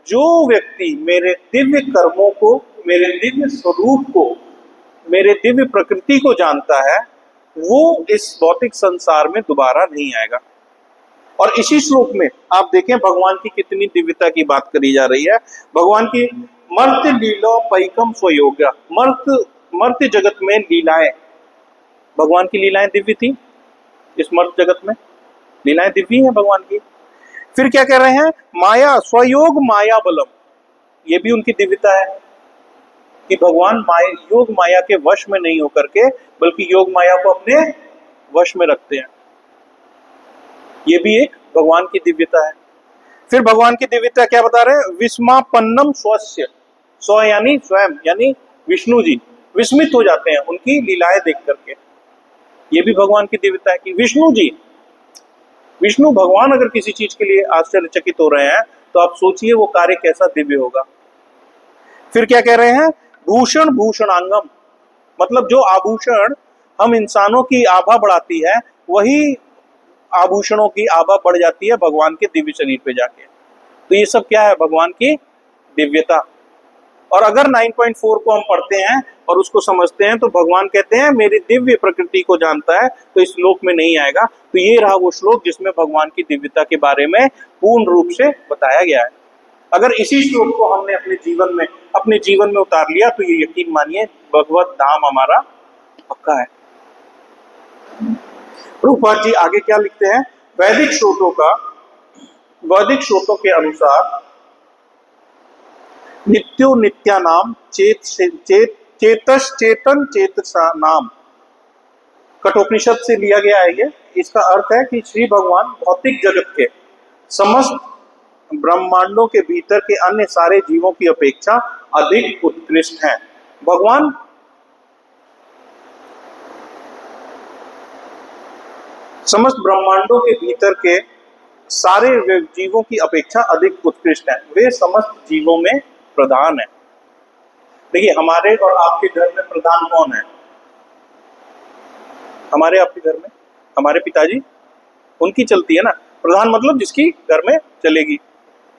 जो व्यक्ति मेरे दिव्य कर्मों को, मेरे दिव्य स्वरूप को, मेरे दिव्य प्रकृति को जानता है, वो इस भौतिक संसार में दोबारा नहीं आएगा। और इसी श्लोक में आप देखें भगवान की कितनी दिव्यता की बात करी जा रही है। भगवान की मर्त्य लीला पैकम स्वयोग्या, मर्त्य जगत में लीलाएं, भगवान की लीलाएं दिव्य थी। इस मर्त्य जगत में लीलाएं दिव्य हैं भगवान की। फिर क्या कह रहे हैं? माया स्वयोग माया बलम, ये भी उनकी दिव्यता है कि भगवान योग माया के वश में नहीं होकर के, बल्कि योग माया को अपने वश में रखते हैं। ये भी एक भगवान की दिव्यता है। फिर भगवान की दिव्यता क्या बता रहे हैं? विस्मापन्नम स्वस्य, स्व यानी स्वयं, यानी विष्णु जी विस्मित हो जाते हैं उनकी लीलाएं देख करके। ये भी भगवान की दिव्यता है कि विष्णु जी विष्णु भगवान अगर किसी चीज के लिए आश्चर्यचकित हो रहे हैं तो आप सोचिए वो कार्य कैसा दिव्य होगा। फिर क्या कह रहे हैं, भूषण भूषणांगम, मतलब जो आभूषण हम इंसानों की आभा बढ़ाती है वही आभूषणों की आभा बढ़ जाती है भगवान के दिव्य शरीर पे जाके। तो ये सब क्या है, भगवान की दिव्यता। और अगर 9.4 को हम पढ़ते हैं और उसको समझते हैं तो भगवान कहते हैं मेरी दिव्य प्रकृति को जानता है तो इस श्लोक में नहीं आएगा। तो ये रहा वो श्लोक जिसमें भगवान की दिव्यता के बारे में पूर्ण रूप से बताया गया है। अगर इसी श्लोक को हमने अपने जीवन में उतार लिया तो ये यकीन मानिए भगवत धाम हमारा पक्का है। प्रभुपाद जी आगे क्या लिखते हैं, वैदिक स्रोतों के अनुसार नित्यो नित्यानाम चेतन चेतसा नाम, कठोपनिषद से लिया गया है ये। इसका अर्थ है कि श्री भगवान भौतिक जगत के समस्त ब्रह्मांडों के भीतर के अन्य सारे जीवों की अपेक्षा अधिक उत्कृष्ट हैं। भगवान समस्त ब्रह्मांडों के भीतर के सारे जीवों की अपेक्षा अधिक उत्कृष्ट हैं। वे समस्त जीवों में प्रधान है। देखिए हमारे और आपके घर में प्रधान कौन है, हमारे आपके घर में हमारे पिताजी, उनकी चलती है ना प्रधान, मतलब जिसकी घर में चलेगी।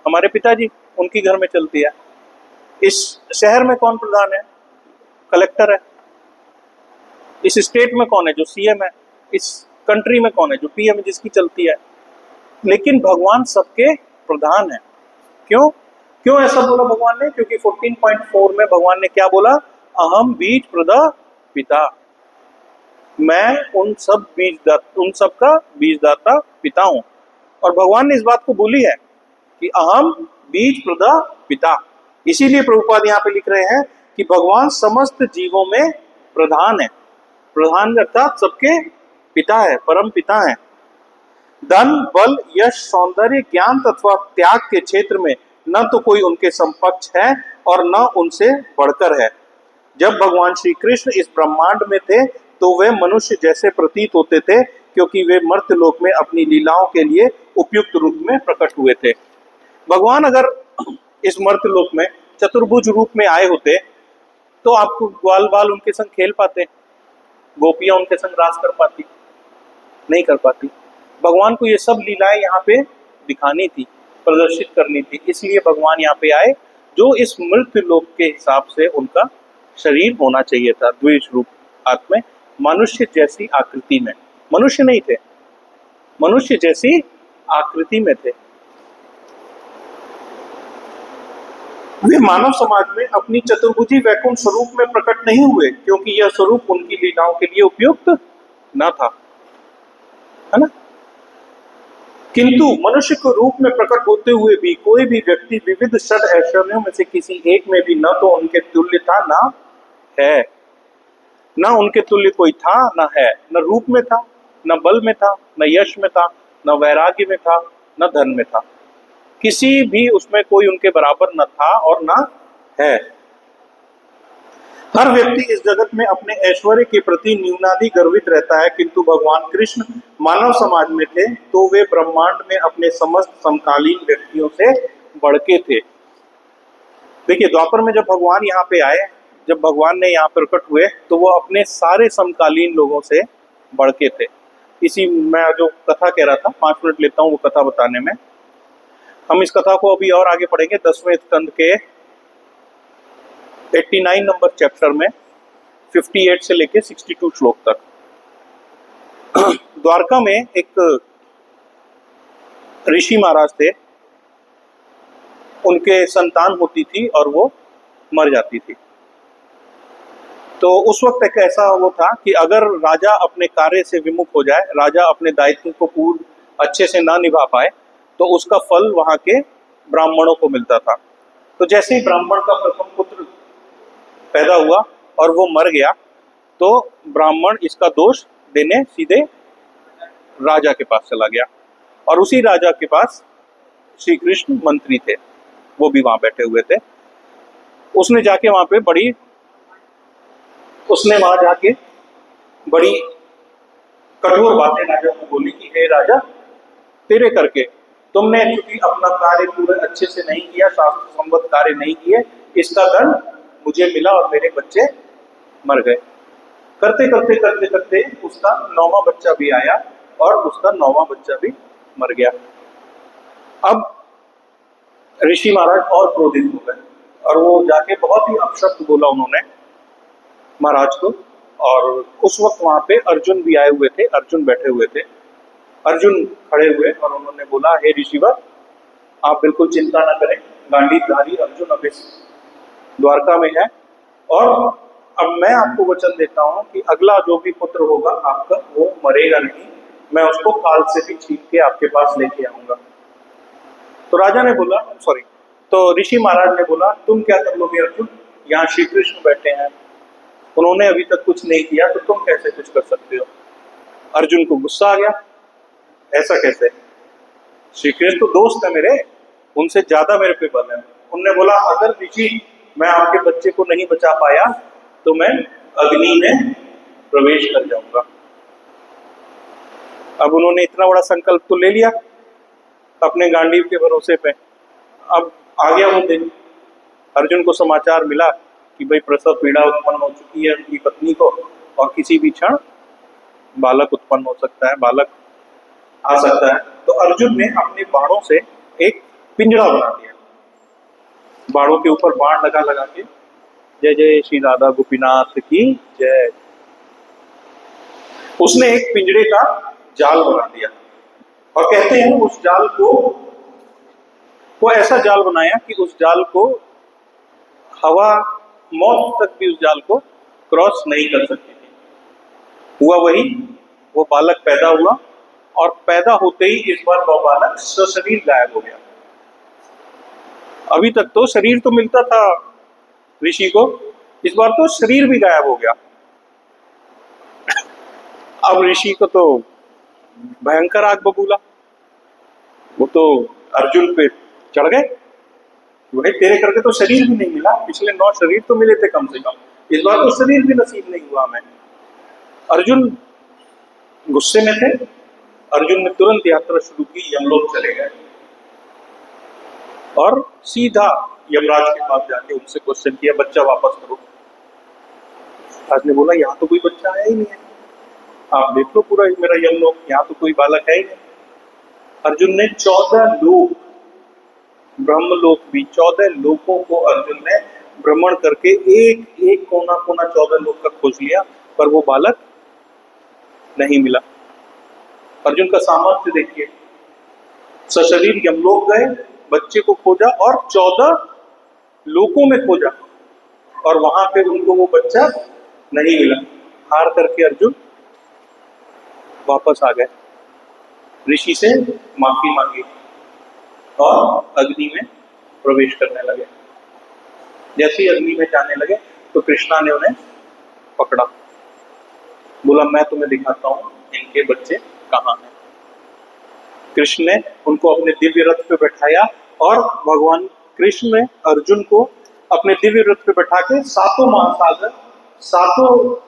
हमारे पिताजी, उनकी घर में चलती है। इस शहर में कौन प्रधान है, कलेक्टर है। इस स्टेट में कौन है, जो सीएम है। इस कंट्री में कौन है, जो पीएम है, जिसकी चलती है। लेकिन भगवान सबके प्रधान है। क्यों ऐसा बोला भगवान ने, क्योंकि 14.4 में भगवान ने क्या बोला, अहम बीज प्रदा पिता, मैं उन सब का बीजदाता पिता हूं। और भगवान ने इस बात को बोली है कि अहम बीज प्रदा पिता। इसीलिए प्रभुपाद यहाँ पे लिख रहे हैं कि भगवान समस्त जीवों में प्रधान है। प्रधान अर्थात सबके पिता है, परम पिता है। धन बल यश सौंदर्य ज्ञान तथा त्याग के क्षेत्र में न तो कोई उनके समकक्ष है और न उनसे बढ़कर है। जब भगवान श्री कृष्ण इस ब्रह्मांड में थे तो वे मनुष्य जैसे प्रतीत होते थे, क्योंकि वे मर्त्य लोक में अपनी लीलाओं के लिए उपयुक्त रूप में प्रकट हुए थे। भगवान अगर इस मर्त्य लोक में चतुर्भुज रूप में आए होते तो आपको ग्वाल बाल उनके संग खेल पाते, गोपियां उनके संग रास कर पाती, नहीं कर पाती। भगवान को ये सब लीलाएं यहाँ पे दिखानी थी, प्रदर्शित करनी थी, इसलिए भगवान यहाँ पे आए। जो इस मृत्यु लोक के हिसाब से उनका शरीर होना चाहिए था, द्विज रूप आत्मा, मनुष्य जैसी आकृति में। मनुष्य नहीं थे, मनुष्य जैसी आकृति में थे। वे मानव समाज में अपनी चतुर्भुजी वैकुंठ स्वरूप में प्रकट नहीं हुए, क्योंकि यह स्वरूप उनकी लीलाओं के लिए उपयुक्त न था, है ना। किंतु मनुष्य के रूप में प्रकट होते हुए भी कोई भी व्यक्ति विविध षड ऐश्वर्यों में से किसी एक में भी न तो उनके तुल्य था न है, न उनके तुल्य कोई था न है। न रूप में था, न बल में था, न यश में था, न वैराग्य में था, न धन में था। किसी भी उसमें कोई उनके बराबर न था और न है। हर व्यक्ति इस जगत में अपने ऐश्वर्य के प्रति न्यूनादि गर्वित रहता है, किंतु भगवान कृष्ण मानव समाज में थे तो वे ब्रह्मांड में अपने समस्त समकालीन व्यक्तियों से बढ़के थे। देखिए द्वापर में जब भगवान यहाँ पे आए, जब भगवान ने यहाँ प्रकट हुए तो वो अपने सारे समकालीन लोगों से बढ़के थे। इसी मैं जो कथा कह रहा था, 5 मिनट लेता हूँ वो कथा बताने में। हम इस कथा को अभी और आगे पढ़ेंगे 10वें स्कंद के 89 नंबर चैप्टर में 58 से लेके 62 श्लोक तक। द्वारका में एक ऋषि महाराज थे, उनके संतान होती थी और वो मर जाती थी। तो उस वक्त एक ऐसा वो था कि अगर राजा अपने कार्य से विमुख हो जाए, राजा अपने दायित्व को पूर्ण अच्छे से ना निभा पाए, तो उसका फल वहां के ब्राह्मणों को मिलता था। तो जैसे ही ब्राह्मण का प्रथम पुत्र पैदा हुआ और वो मर गया, तो ब्राह्मण इसका दोष देने सीधे राजा के पास चला गया। और उसी राजा के पास श्री कृष्ण मंत्री थे, वो भी वहां बैठे हुए थे। उसने वहां जाके बड़ी कठोर बातें राजा को बोली कि हे राजा, तेरे करके तुमने चूंकि अपना कार्य पूरे अच्छे से नहीं किया, शास्त्र संबद्ध कार्य नहीं किए, इसका दंड मुझे मिला और मेरे बच्चे मर गए। करते करते करते करते उसका 9वां बच्चा भी आया और उसका 9वां बच्चा भी मर गया। अब ऋषि महाराज और क्रोधित हो गए और वो जाके बहुत ही अपशब्द बोला उन्होंने महाराज को। और उस वक्त वहां पे अर्जुन भी आए हुए थे, अर्जुन बैठे हुए थे। अर्जुन खड़े हुए और उन्होंने बोला, हे ऋषिवर, आप बिल्कुल चिंता ना करें, गांडीवधारी अर्जुन अब इस द्वारका में है और अब मैं आपको वचन देता हूं कि अगला जो भी पुत्र होगा आपका, वो मरेगा नहीं, मैं उसको काल से भी छीन के आपके पास लेके आऊंगा। तो राजा ने बोला, सॉरी, तो ऋषि महाराज ने बोला, तुम क्या कर लोगे अर्जुन, यहाँ श्री कृष्ण बैठे हैं, उन्होंने अभी तक कुछ नहीं किया तो तुम कैसे कुछ कर सकते हो। अर्जुन को गुस्सा आ गया, ऐसा कैसे, श्री कृष्ण तो दोस्त है मेरे, उनसे ज्यादा मेरे पे बल है। उनने बोला, अगर ऋषि मैं आपके बच्चे को नहीं बचा पाया तो मैं अग्नि में प्रवेश कर जाऊंगा। अब उन्होंने इतना बड़ा संकल्प तो ले लिया अपने गांडीव के भरोसे पे। अब आ गया वो दिन, अर्जुन को समाचार मिला कि भाई प्रसव पीड़ा उत्पन्न हो चुकी है उनकी पत्नी को और किसी भी क्षण बालक उत्पन्न हो सकता है, बालक आ सकता है। तो अर्जुन ने अपने बाणों से एक पिंजरा बना दिया, बाणों के ऊपर बाण लगा लगा के, जय जय श्री राधा गोपीनाथ की जय, उसने एक पिंजरे का जाल बना दिया। और कहते हैं उस जाल को, वो ऐसा जाल बनाया कि उस जाल को हवा, मौत तक भी उस जाल को क्रॉस नहीं कर सकती थी। हुआ वही, वो बालक पैदा हुआ और पैदा होते ही इस बार वो बालक सशरीर गायब हो गया। अभी तक तो शरीर तो मिलता था ऋषि को, इस बार तो शरीर भी गायब हो गया। अब ऋषि को तो भयंकर आग बबूला, वो तो अर्जुन पे चढ़ गए, वही तेरे करके तो शरीर भी नहीं मिला, पिछले 9 शरीर तो मिले थे कम से कम, इस बार तो शरीर भी नसीब नहीं हुआ हमें। अर्जुन गुस्से में थे, अर्जुन ने तुरंत यात्रा शुरू की, यमलोक चले गए और सीधा यमराज के पास जाके उनसे क्वेश्चन किया, बच्चा वापस करो। राज ने बोला, यहाँ तो कोई बच्चा है ही नहीं है, आप देख लो पूरा मेरा यमलोक, यहाँ तो कोई बालक है ही नहीं। अर्जुन ने 14 लोक, ब्रह्मलोक भी, 14 लोकों को अर्जुन ने भ्रमण करके एक एक कोना कोना 14 लोक का खोज लिया, पर वो बालक नहीं मिला। अर्जुन का सामर्थ्य देखिए, सशरीर यमलोक गए, बच्चे को खोजा और 14 लोकों में खोजा और वहां पे उनको वो बच्चा नहीं मिला। हार करके अर्जुन वापस आ गए, ऋषि से माफी मांगी और अग्नि में प्रवेश करने लगे। जैसे ही अग्नि में जाने लगे तो कृष्णा ने उन्हें पकड़ा, बोला, मैं तुम्हें दिखाता हूं इनके बच्चे कहाँ हैं। कृष्ण ने उनको अपने दिव्य रथ पे बैठाया और भगवान कृष्ण ने अर्जुन को अपने दिव्य रथ पे बैठा के 7 महासागर, 7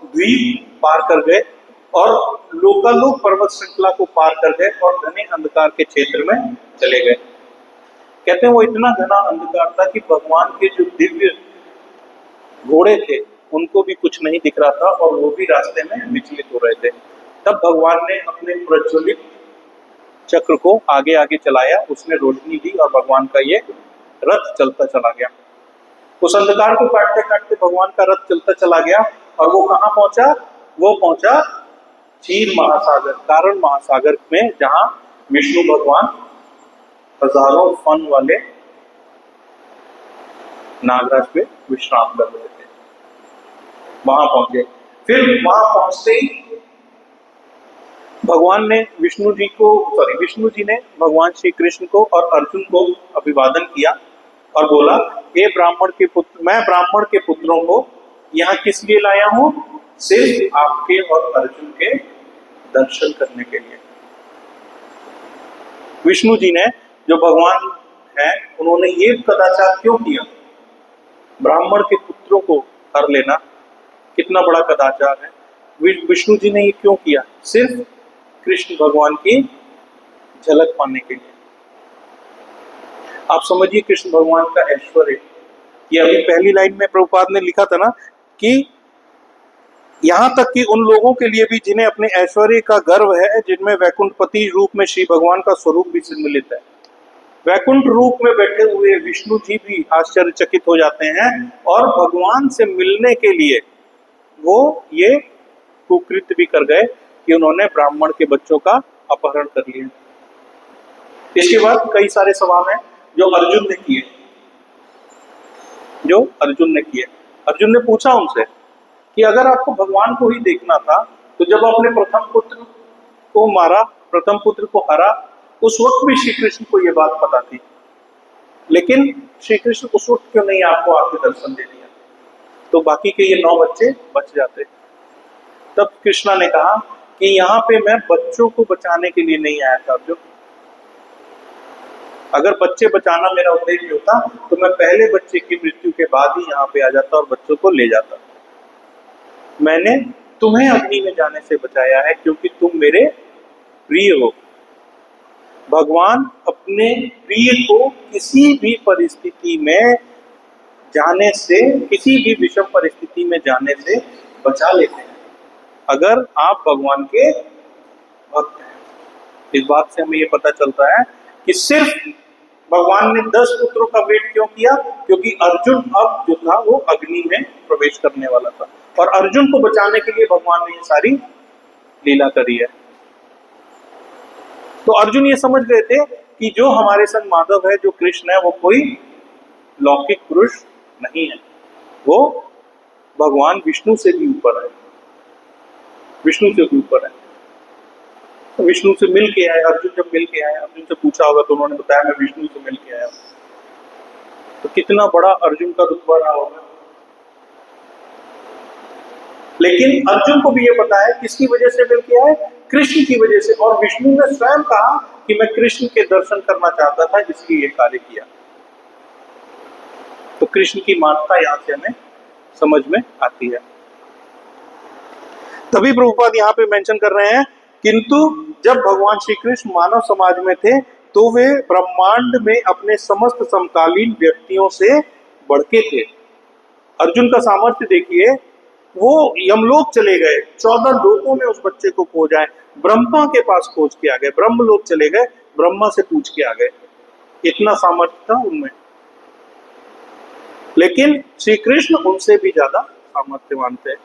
द्वीप पार कर गए और लोकालोक पर्वत श्रृंखला को पार कर गए और घने अंधकार के क्षेत्र में चले गए। कहते हैं वो इतना घना अंधकार था कि भगवान के जो दिव्य घोड़े थे उनको भी कुछ नहीं दिख रहा था और वो भी रास्ते में विचलित हो रहे थे। तब भगवान ने अपने प्रज्वलित चक्र को आगे आगे चलाया, उसने रोशनी दी और भगवान का ये रथ चलता चला गया। उस अंधकार को काटते काटते भगवान का रथ चलता चला गया और वो कहाँ पहुंचा, वो पहुंचा क्षीर महासागर, कारण महासागर में, जहां विष्णु भगवान हजारों फन वाले नागराज पे विश्राम कर रहे थे। वहां पहुंचे, फिर वहां पहुंचते ही भगवान ने विष्णु जी ने भगवान श्री कृष्ण को और अर्जुन को अभिवादन किया और बोला, हे ब्राह्मण के पुत्र, मैं ब्राह्मण के पुत्रों को यहाँ किस लिए लाया हूं, सिर्फ आपके और अर्जुन के दर्शन करने के लिए। विष्णु जी ने, जो भगवान हैं, उन्होंने ये कदाचार क्यों किया, ब्राह्मण के पुत्रों को हर लेना कितना बड़ा कदाचार है। विष्णु जी ने ये क्यों किया, सिर्फ कृष्ण भगवान की झलक पाने के लिए। आप समझिए कृष्ण भगवान का ऐश्वर्य। ये अभी पहली लाइन में प्रभुपाद ने लिखा था ना कि यहां तक कि उन लोगों के लिए भी जिन्हें अपने ऐश्वर्य का गर्व है, जिनमें वैकुंठपति रूप में श्री भगवान का स्वरूप भी सम्मिलित है। वैकुंठ रूप में बैठे हुए विष्णु जी भी आश्चर्यचकित हो जाते हैं और भगवान से मिलने के लिए वो ये कुकृत्य भी कर गए कि उन्होंने ब्राह्मण के बच्चों का अपहरण कर लिया। इसके बाद कई सारे सवाल हैं जो अर्जुन ने किए। अर्जुन ने पूछा उनसे कि अगर आपको भगवान को ही देखना था तो जब आपने प्रथम पुत्र को मारा, प्रथम पुत्र को हरा, उस वक्त भी श्री कृष्ण को यह बात पता थी, लेकिन श्री कृष्ण उस वक्त क्यों नहीं आपको आके दर्शन दे दिया, तो बाकी के ये 9 बच्चे बच जाते। तब कृष्णा ने कहा कि यहाँ पे मैं बच्चों को बचाने के लिए नहीं आया था अर्जुन। अगर बच्चे बचाना मेरा उद्देश्य होता तो मैं पहले बच्चे की मृत्यु के बाद ही यहाँ पे आ जाता और बच्चों को ले जाता। मैंने तुम्हें अग्नि में जाने से बचाया है क्योंकि तुम मेरे प्रिय हो। भगवान अपने प्रिय को किसी भी परिस्थिति में जाने से, किसी भी विषम परिस्थिति में जाने से बचा लेते हैं अगर आप भगवान के भक्त हैं। इस बात से हमें ये पता चलता है कि सिर्फ भगवान ने 10 पुत्रों का वेट क्यों किया, क्योंकि अर्जुन अब जो था वो अग्नि में प्रवेश करने वाला था और अर्जुन को बचाने के लिए भगवान ने ये सारी लीला करी है। तो अर्जुन ये समझ गए थे कि जो हमारे संग माधव है, जो कृष्ण है, वो कोई लौकिक पुरुष नहीं है, वो भगवान विष्णु से भी ऊपर है, विष्णु से भी ऊपर है। तो विष्णु से मिल के आए अर्जुन। जब मिल के आए, अर्जुन से पूछा होगा तो उन्होंने बताया मैं विष्णु से मिल के आया। तो कितना बड़ा अर्जुन का रुतबा रहा होगा। लेकिन अर्जुन को भी ये पता है किसकी वजह से मिल के आए, कृष्ण की वजह से। और विष्णु ने स्वयं कहा कि मैं कृष्ण के दर्शन करना चाहता था, इसलिए ये कार्य किया। तो कृष्ण की महत्ता यहां से हमें समझ में आती है। तभी प्रभुपाद यहाँ पे मेंशन कर रहे हैं, किंतु जब भगवान श्री कृष्ण मानव समाज में थे तो वे ब्रह्मांड में अपने समस्त समकालीन व्यक्तियों से बढ़के थे। अर्जुन का सामर्थ्य देखिए, वो यमलोक चले गए, 14 लोकों में उस बच्चे को खोज आए, ब्रह्मा के पास खोज के आ गए, ब्रह्मलोक चले गए, ब्रह्मा से पूछ के आ गए। इतना सामर्थ्य था उनमें। लेकिन श्री कृष्ण उनसे भी ज्यादा सामर्थ्यवान थे।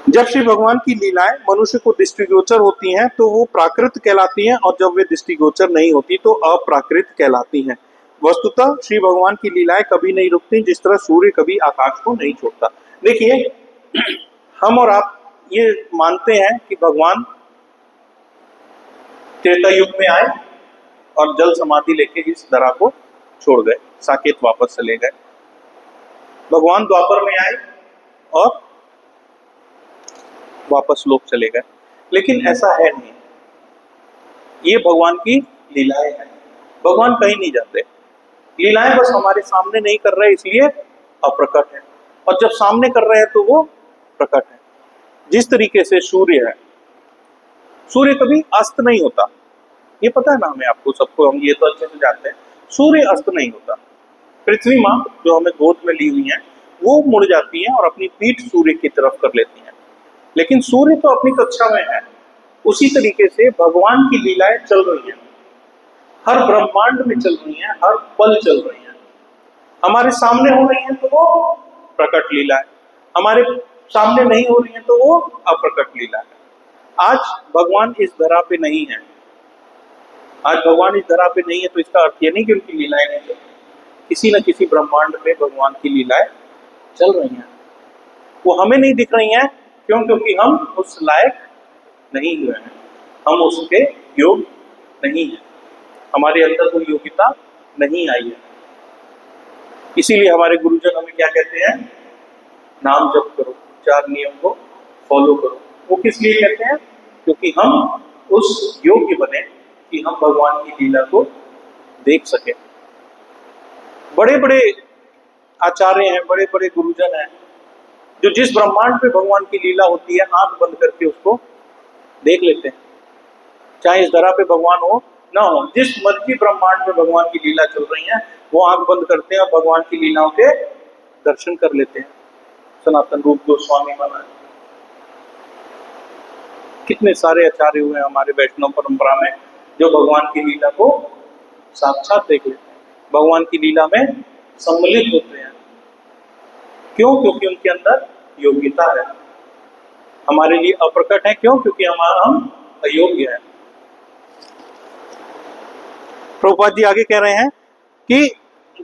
जब श्री भगवान की लीलाएं मनुष्य को दृष्टिगोचर होती हैं तो वो प्राकृत कहलाती हैं, और जब वे दृष्टिगोचर नहीं होती तो अप्राकृत कहलाती हैं। वस्तुतः श्री भगवान की लीलाएं कभी नहीं रुकती, जिस तरह सूर्य कभी आकाश को नहीं छोड़ता। देखिए, हम और आप ये मानते हैं कि भगवान त्रेता युग में आए और जल समाधि लेके इस धरा को छोड़ गए, साकेत वापस चले गए। भगवान द्वापर में आए और वापस लोक चले गए, लेकिन ऐसा है नहीं। ये भगवान की लीलाएं हैं। भगवान कहीं नहीं जाते, लीलाएं बस हमारे सामने नहीं कर रहे इसलिए अप्रकट है, और जब सामने कर रहे हैं तो वो प्रकट है। जिस तरीके से सूर्य है, सूर्य कभी अस्त नहीं होता, ये पता है ना हमें, आपको सबको, हम ये तो अच्छे से जानते हैं, सूर्य अस्त नहीं होता। पृथ्वी माँ जो हमें गोद में ली हुई है वो मुड़ जाती है और अपनी पीठ सूर्य की तरफ कर लेती है, लेकिन सूर्य तो अपनी कक्षा में है। उसी तरीके से भगवान की लीलाएं चल रही हैं, हर ब्रह्मांड में चल रही हैं, हर पल चल रही हैं। हमारे सामने हो रही हैं तो वो प्रकट लीला है, हमारे सामने नहीं हो रही हैं तो वो अप्रकट लीला है। आज भगवान इस धरा पे नहीं है, आज भगवान इस धरा पे नहीं है तो इसका अर्थ ये नहीं कि उनकी लीलाएं नहीं चल, किसी न किसी ब्रह्मांड में भगवान की लीलाएं चल रही हैं। वो हमें नहीं दिख रही हैं, क्यों? क्योंकि हम उस लायक नहीं हुए हैं, हम उसके योग नहीं है, हमारे अंदर कोई योग्यता नहीं आई है। इसीलिए हमारे गुरुजन हमें क्या कहते हैं, नाम जप करो, 4 नियम को फॉलो करो। वो किस लिए कहते हैं? क्योंकि हम उस योग्य बने कि हम भगवान की लीला को देख सके। बड़े बड़े आचार्य हैं, बड़े बड़े गुरुजन हैं, जो जिस ब्रह्मांड पे भगवान की लीला होती है आंख बंद करके उसको देख लेते हैं, चाहे इस धरा पे भगवान हो ना हो, जिस मर्जी ब्रह्मांड में भगवान की लीला चल रही है वो आंख बंद करते हैं और भगवान की लीलाओं के दर्शन कर लेते हैं। सनातन रूप गोस्वामी महाराज, कितने सारे आचार्य हुए हैं हमारे वैष्णव परंपरा में जो भगवान की लीला को साक्षात देख लेते हैं, भगवान की लीला में सम्मिलित होते हैं। क्यों? क्योंकि उनके अंदर योग्यता है। हमारे लिए अप्रकट है, क्यों? क्योंकि हम अयोग्य हैं। प्रभुपाद जी आगे कह रहे हैं कि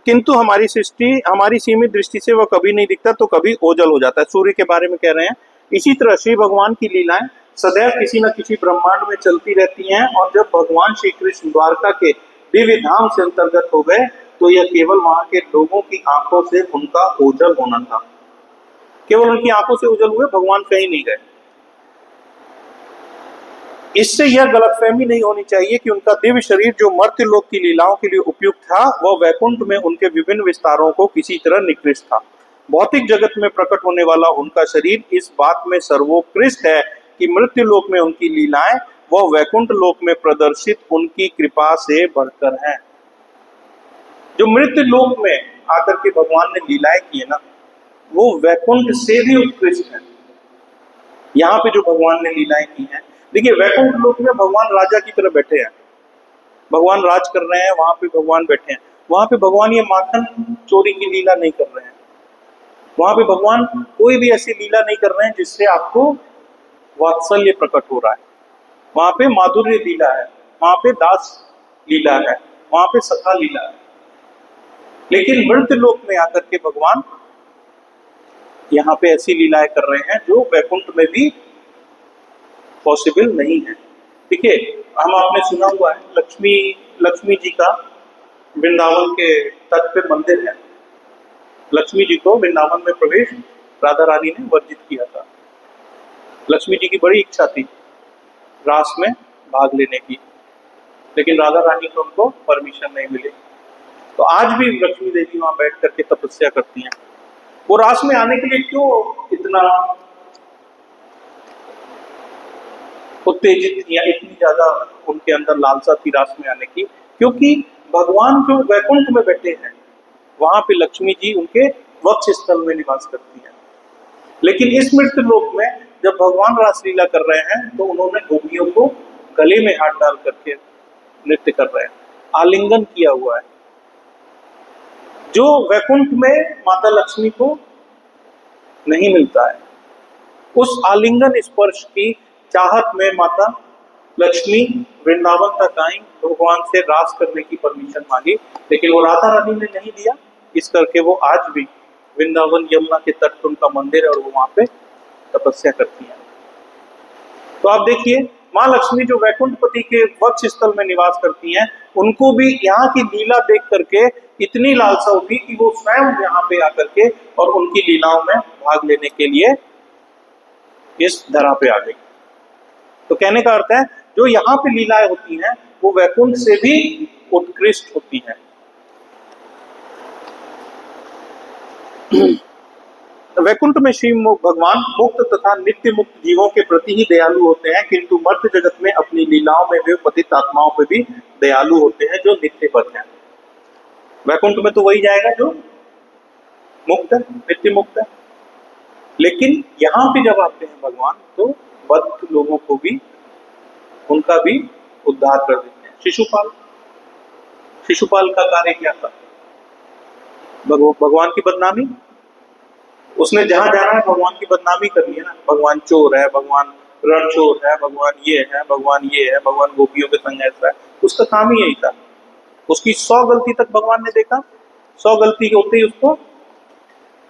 किंतु हमारी सृष्टि हमारी सीमित दृष्टि से वह कभी नहीं दिखता तो कभी ओझल हो जाता है। सूर्य के बारे में कह रहे हैं। इसी तरह श्री भगवान की लीलाएं सदैव किसी न किसी ब्रह्मांड में चलती रहती हैं, और जब भगवान श्री कृष्ण द्वारका के दिव्य धाम से अंतर्गत हो गए तो यह केवल वहां के लोगों की आंखों से उनका ओझल होना था। केवल उनकी आंखों से ओझल हुए, भगवान कहीं नहीं गए। इससे यह गलतफहमी नहीं होनी चाहिए कि उनका दिव्य शरीर जो मर्त्य लोक की लीलाओं के लिए उपयुक्त था वह वैकुंठ में उनके विभिन्न विस्तारों को किसी तरह निकृष्ट था। भौतिक जगत में प्रकट होने वाला उनका शरीर इस बात में सर्वोत्कृष्ट है कि मृत्यु लोक में उनकी लीलाएं वह वैकुंठ लोक में प्रदर्शित उनकी कृपा से बढ़कर हैं। जो मृत्यु लोक में आकर के भगवान ने लीलाएं की है ना, वो वैकुंठ से भी उत्कृष्ट है। यहाँ पे जो भगवान ने लीलाएं की हैं, देखिए वैकुंठ लोक में भगवान राजा की तरह बैठे हैं, भगवान राज कर रहे हैं, वहां पे भगवान बैठे हैं। वहां पे भगवान ये माखन चोरी की लीला नहीं कर रहे हैं, वहां पे भगवान कोई भी ऐसी लीला नहीं कर रहे हैं जिससे आपको वात्सल्य प्रकट हो रहा है। वहां पे माधुर्य लीला है, वहां पे दास लीला है, वहां पे सखा लीला है। लेकिन मृत्यु लोक में आकर के भगवान यहाँ पे ऐसी लीलाएं कर रहे हैं जो वैकुंठ में भी पॉसिबल नहीं है। देखिए हम आपने सुना हुआ है लक्ष्मी जी का वृंदावन के तट पे मंदिर है। लक्ष्मी जी को वृंदावन में प्रवेश राधा रानी ने वर्जित किया था। लक्ष्मी जी की बड़ी इच्छा थी रास में भाग लेने की, लेकिन राधा रानी को उनको परमिशन नहीं मिली। तो आज भी लक्ष्मी देवी वहां बैठ करके तपस्या करती हैं। वो रास में आने के लिए क्यों इतना उत्तेजित या इतनी ज्यादा उनके अंदर लालसा थी रास में आने की? क्योंकि भगवान जो वैकुंठ में बैठे हैं वहां पे लक्ष्मी जी उनके वक्ष स्थल में निवास करती हैं। लेकिन इस मृत्यु लोक में जब भगवान रासलीला कर रहे हैं तो उन्होंने गोपियों को गले में हाथ डाल करके नृत्य कर रहे हैं, आलिंगन किया हुआ है, जो वैकुंठ में माता लक्ष्मी को नहीं मिलता है। उस आलिंगन स्पर्श की चाहत में माता लक्ष्मी वृंदावन तक आई, भगवान से रास करने की परमिशन मांगी, लेकिन वो राधा रानी ने नहीं दिया। इस करके वो आज भी वृंदावन यमुना के तट पर उनका मंदिर है और वो वहां पे तपस्या करती है। तो आप देखिए माँ लक्ष्मी जो वैकुंठपति के वक्ष स्थल में निवास करती हैं, उनको भी यहाँ की लीला देख करके इतनी लालसा उठी कि वो स्वयं यहाँ पे आकर के और उनकी लीलाओं में भाग लेने के लिए इस धरा पे आ गई। तो कहने का अर्थ है जो यहाँ पे लीलाएं होती हैं वो वैकुंठ से भी उत्कृष्ट होती हैं। वैकुंठ में श्री भगवान मुक्त तथा नित्य मुक्त जीवों के प्रति ही दयालु होते हैं, किंतु मर्त्य जगत में अपनी लीलाओं में वे पतित आत्माओं पर भी दयालु होते हैं जो नित्य पद हैं। वैकुंठ में तो वही जाएगा जो मुक्त है, नित्य मुक्त है। लेकिन यहाँ पे जब आते हैं भगवान तो बद्ध लोगों को भी उनका भी उद्धार कर देते हैं। शिशुपाल का कार्य क्या था? भगवान की बदनामी। उसने जहां जाना है भगवान की बदनामी करनी है ना। भगवान चोर है, भगवान रणचोर है, भगवान ये है, भगवान ये है, भगवान गोपियों के संग ऐसा है। उसका काम ही यही था। उसकी 100 गलती तक भगवान ने देखा, 100 गलती होते ही उसको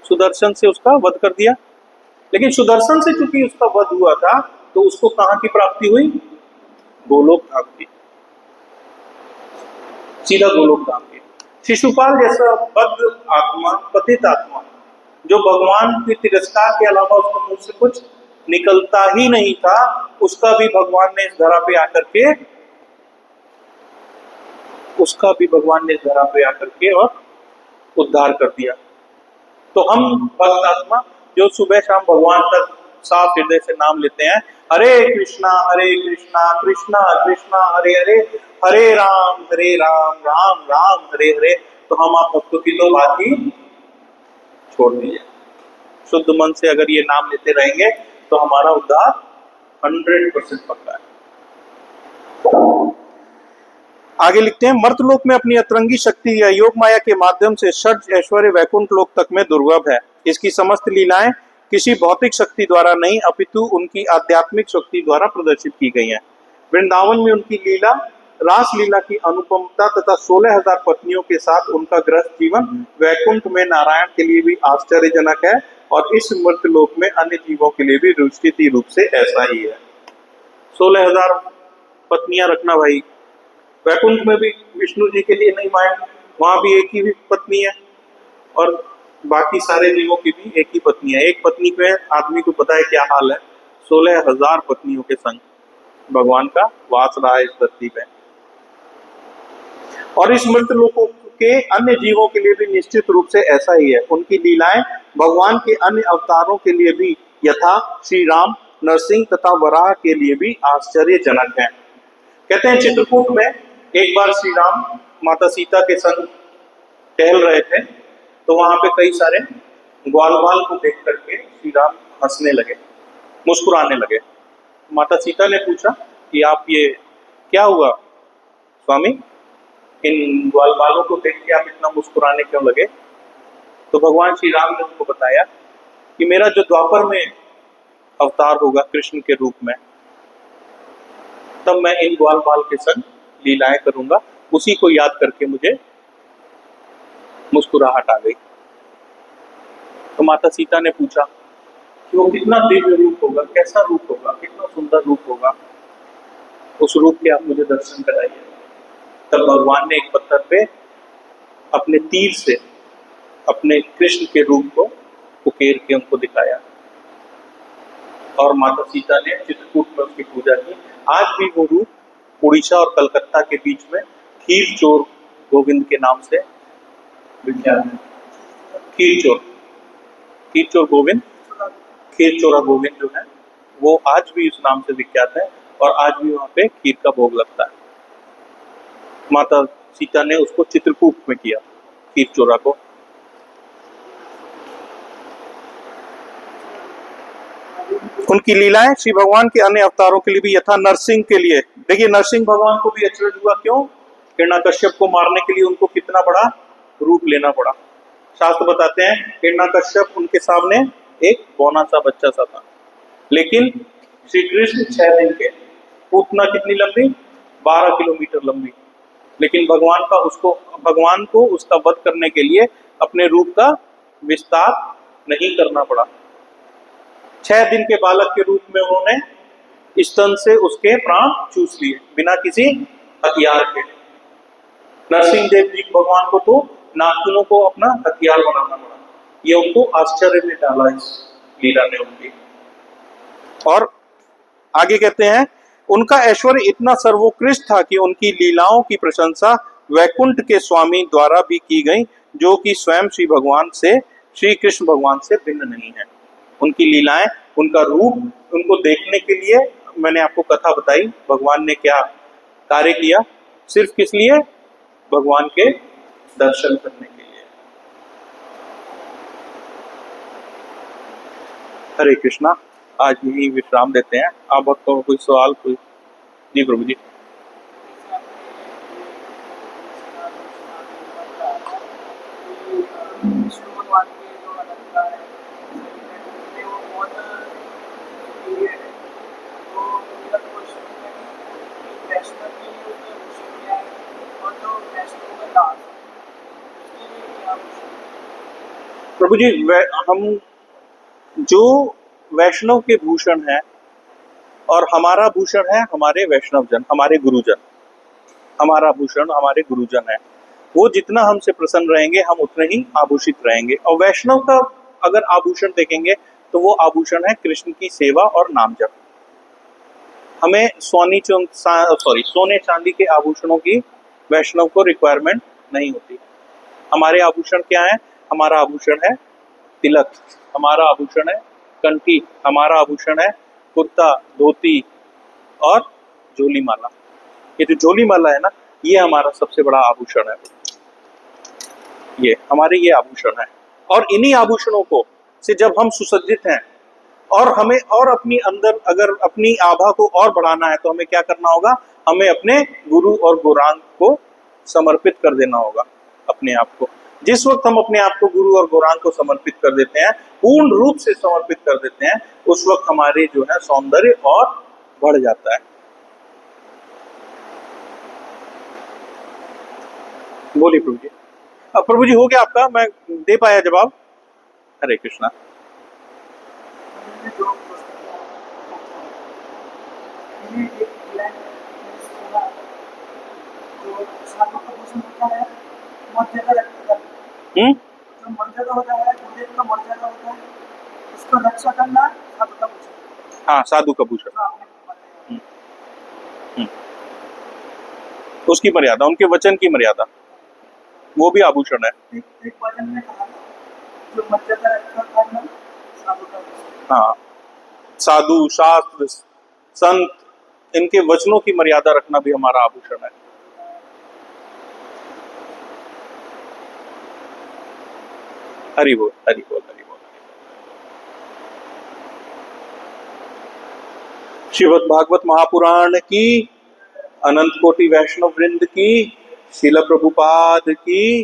सुदर्शन से उसका वध कर दिया। लेकिन सुदर्शन से चूंकि उसका वध हुआ था तो उसको कहां की प्राप्ति हुई? गोलोक धाम की, सीधा गोलोक धाम की। शिशुपाल जैसा बद्ध आत्मा, पतित आत्मा, जो भगवान के तिरस्कार के अलावा उसके मुंह से कुछ निकलता ही नहीं था, उसका भी भगवान ने इस धरा पे आकर के और उद्धार कर दिया। तो हम भक्त आत्मा जो सुबह शाम भगवान तक साफ हृदय से नाम लेते हैं, हरे कृष्णा कृष्णा कृष्णा हरे हरे, हरे राम राम हरे हरे, तो हम आप भक्तों की तो बात ही छोड़ दीजिए। शुद्ध मन से अगर ये नाम लेते रहेंगे तो हमारा उद्धार 100% पक्का है। आगे लिखते हैं, मर्तलोक में अपनी अतरंगी शक्ति या योग माया के माध्यम से षड ऐश्वर्य वैकुंठ लोक तक में दुर्लभ है। इसकी समस्त लीलाएं किसी भौतिक शक्ति द्वारा नहीं अपितु उनकी आध्यात्मिक शक्ति द्वारा प्रदर्शित की गई हैं। वृंदावन में उनकी लीला रास लीला की अनुपमता तथा 16,000 पत्नियों के साथ उनका गृहस्थ जीवन वैकुंठ में नारायण के लिए भी आश्चर्यजनक है और इस मर्तलोक में अन्य जीवों के लिए भी निश्चित रूप से ऐसा ही है। 16,000 पत्नियां रखना भाई, वैकुंठ में भी विष्णु जी के लिए नहीं माया, वहां भी एक ही पत्नी है और बाकी सारे जीवों की भी एक ही पत्नी है। एक पत्नी पे आदमी को पता है क्या हाल है, 16,000 पत्नियों के संग भगवान का वास रहा है इस धरती पे। और इस मृत लोगों के अन्य जीवों के लिए भी निश्चित रूप से ऐसा ही है। उनकी लीलाएं भगवान के अन्य अवतारों के लिए भी यथा श्री राम, नरसिंह तथा वराह के लिए भी आश्चर्यजनक है। कहते हैं चित्रकूट में एक बार श्री राम माता सीता के संग टहल रहे थे, तो वहां पे कई सारे ग्वाल बाल को देख करके श्री राम हंसने लगे, मुस्कुराने लगे। माता सीता ने पूछा कि आप ये क्या हुआ स्वामी, इन ग्वाल बालों को देख के आप इतना मुस्कुराने क्यों लगे? तो भगवान श्री राम ने उनको बताया कि मेरा जो द्वापर में अवतार होगा कृष्ण के रूप में, तब मैं इन ग्वाल बाल के संग लीलाएं करूंगा, उसी को याद करके मुझे मुस्कुराहट आ गई। तो माता सीता ने पूछा कि वो कितना दिव्य रूप होगा, कैसा रूप होगा, कितना सुंदर रूप होगा, उस रूप के आप मुझे दर्शन कराइए। तब भगवान ने एक पत्थर पे अपने तीर से अपने कृष्ण के रूप को उकेर के उनको दिखाया और माता सीता ने चित्रकूट में उसकी पूजा की। आज भी वो रूप उड़ीसा और कलकत्ता के बीच में खीर चोर गोविंद के नाम से विख्यात है। खीर चोर गोविंद, खीर चोरा गोविंद जो है वो आज भी उस नाम से विख्यात है और आज भी वहां पे खीर का भोग लगता है। माता सीता ने उसको चित्रकूट में किया, खीर चोरा को। उनकी लीलाएं श्री भगवान के अन्य अवतारों के लिए भी यथा नरसिंह के लिए, देखिए नरसिंह भगवान को भी अचरज हुआ, क्यों? हिरण्यकश्यप को मारने के लिए उनको कितना बड़ा रूप लेना पड़ा। शास्त्र बताते हैं हिरण्यकश्यप उनके सामने एक बौना सा बच्चा सा था, लेकिन श्री कृष्ण 6 दिन के, पूतना कितनी लंबी, 12 किलोमीटर लंबी, लेकिन भगवान को उसका वध करने के लिए अपने रूप का विस्तार नहीं करना पड़ा। 6 दिन के बालक के रूप में उन्होंने स्तन से उसके प्राण चूस लिए बिना किसी हथियार के। नरसिंह देव जी भगवान को तो नाखूनों को अपना हथियार बनाना पड़ा, ये उनको आश्चर्य में डाला इस लीला ने उनकी। और आगे कहते हैं उनका ऐश्वर्य इतना सर्वोत्कृष्ट था कि उनकी लीलाओं की प्रशंसा वैकुंठ के स्वामी द्वारा भी की गई, जो कि स्वयं श्री कृष्ण भगवान से भिन्न नहीं है। उनकी लीलाएं, उनका रूप, उनको देखने के लिए मैंने आपको कथा बताई भगवान ने क्या कार्य किया, सिर्फ किस लिए? भगवान के दर्शन करने के लिए। हरे कृष्णा। आज यही विश्राम देते हैं। आप भक्तों को कोई सवाल, कोई? जी प्रभु जी। प्रभु जी, हम जो वैष्णव के भूषण है और हमारा भूषण है हमारे वैष्णव जन, हमारे गुरुजन, हमारा भूषण हमारे गुरुजन है। वो जितना हमसे प्रसन्न रहेंगे हम उतने ही आभूषित रहेंगे। और वैष्णव का अगर आभूषण देखेंगे तो वो आभूषण है कृष्ण की सेवा और नाम जप। हमें सोने चांदी के आभूषणों की वैष्णव को रिक्वायरमेंट नहीं होती। हमारे आभूषण क्या है? हमारा आभूषण है तिलक, हमारा आभूषण है कंठी हमारा आभूषण है, कुर्ता, धोती और झोली माला। ये जो झोली माला है ना, ये हमारा सबसे बड़ा आभूषण है। ये हमारे ये आभूषण है, और इन्हीं आभूषणों को से जब हम सुसज्जित हैं और हमें और अपनी अंदर अगर अपनी आभा को और बढ़ाना है तो हमें क्या करना होगा? हमें अपने गुरु और गौरांग को समर्पित कर देना होगा अपने आप को। जिस वक्त हम अपने आप को गुरु और गौरांग को समर्पित कर देते हैं, पूर्ण रूप से समर्पित कर देते हैं, उस वक्त हमारे जो है सौंदर्य और बढ़ जाता है। बोलिए प्रभु जी। अब प्रभु जी हो गया आपका, मैं दे पाया जवाब। हरे कृष्णा। हाँ, साधु का भूषण। उसकी मर्यादा, उनके वचन की मर्यादा, वो भी आभूषण है। एक वचन में कहा जो मर्यादा रखता था साधु का भूषण। हाँ, साधु, शास्त्र, संत, इनके वचनों की मर्यादा रखना भी हमारा आभूषण है। हरि बोल, हरि बोल, हरि बोल। श्रीमद् भागवत महापुराण की, अनंत कोटि वैष्णव वृंद की, श्रील प्रभुपाद की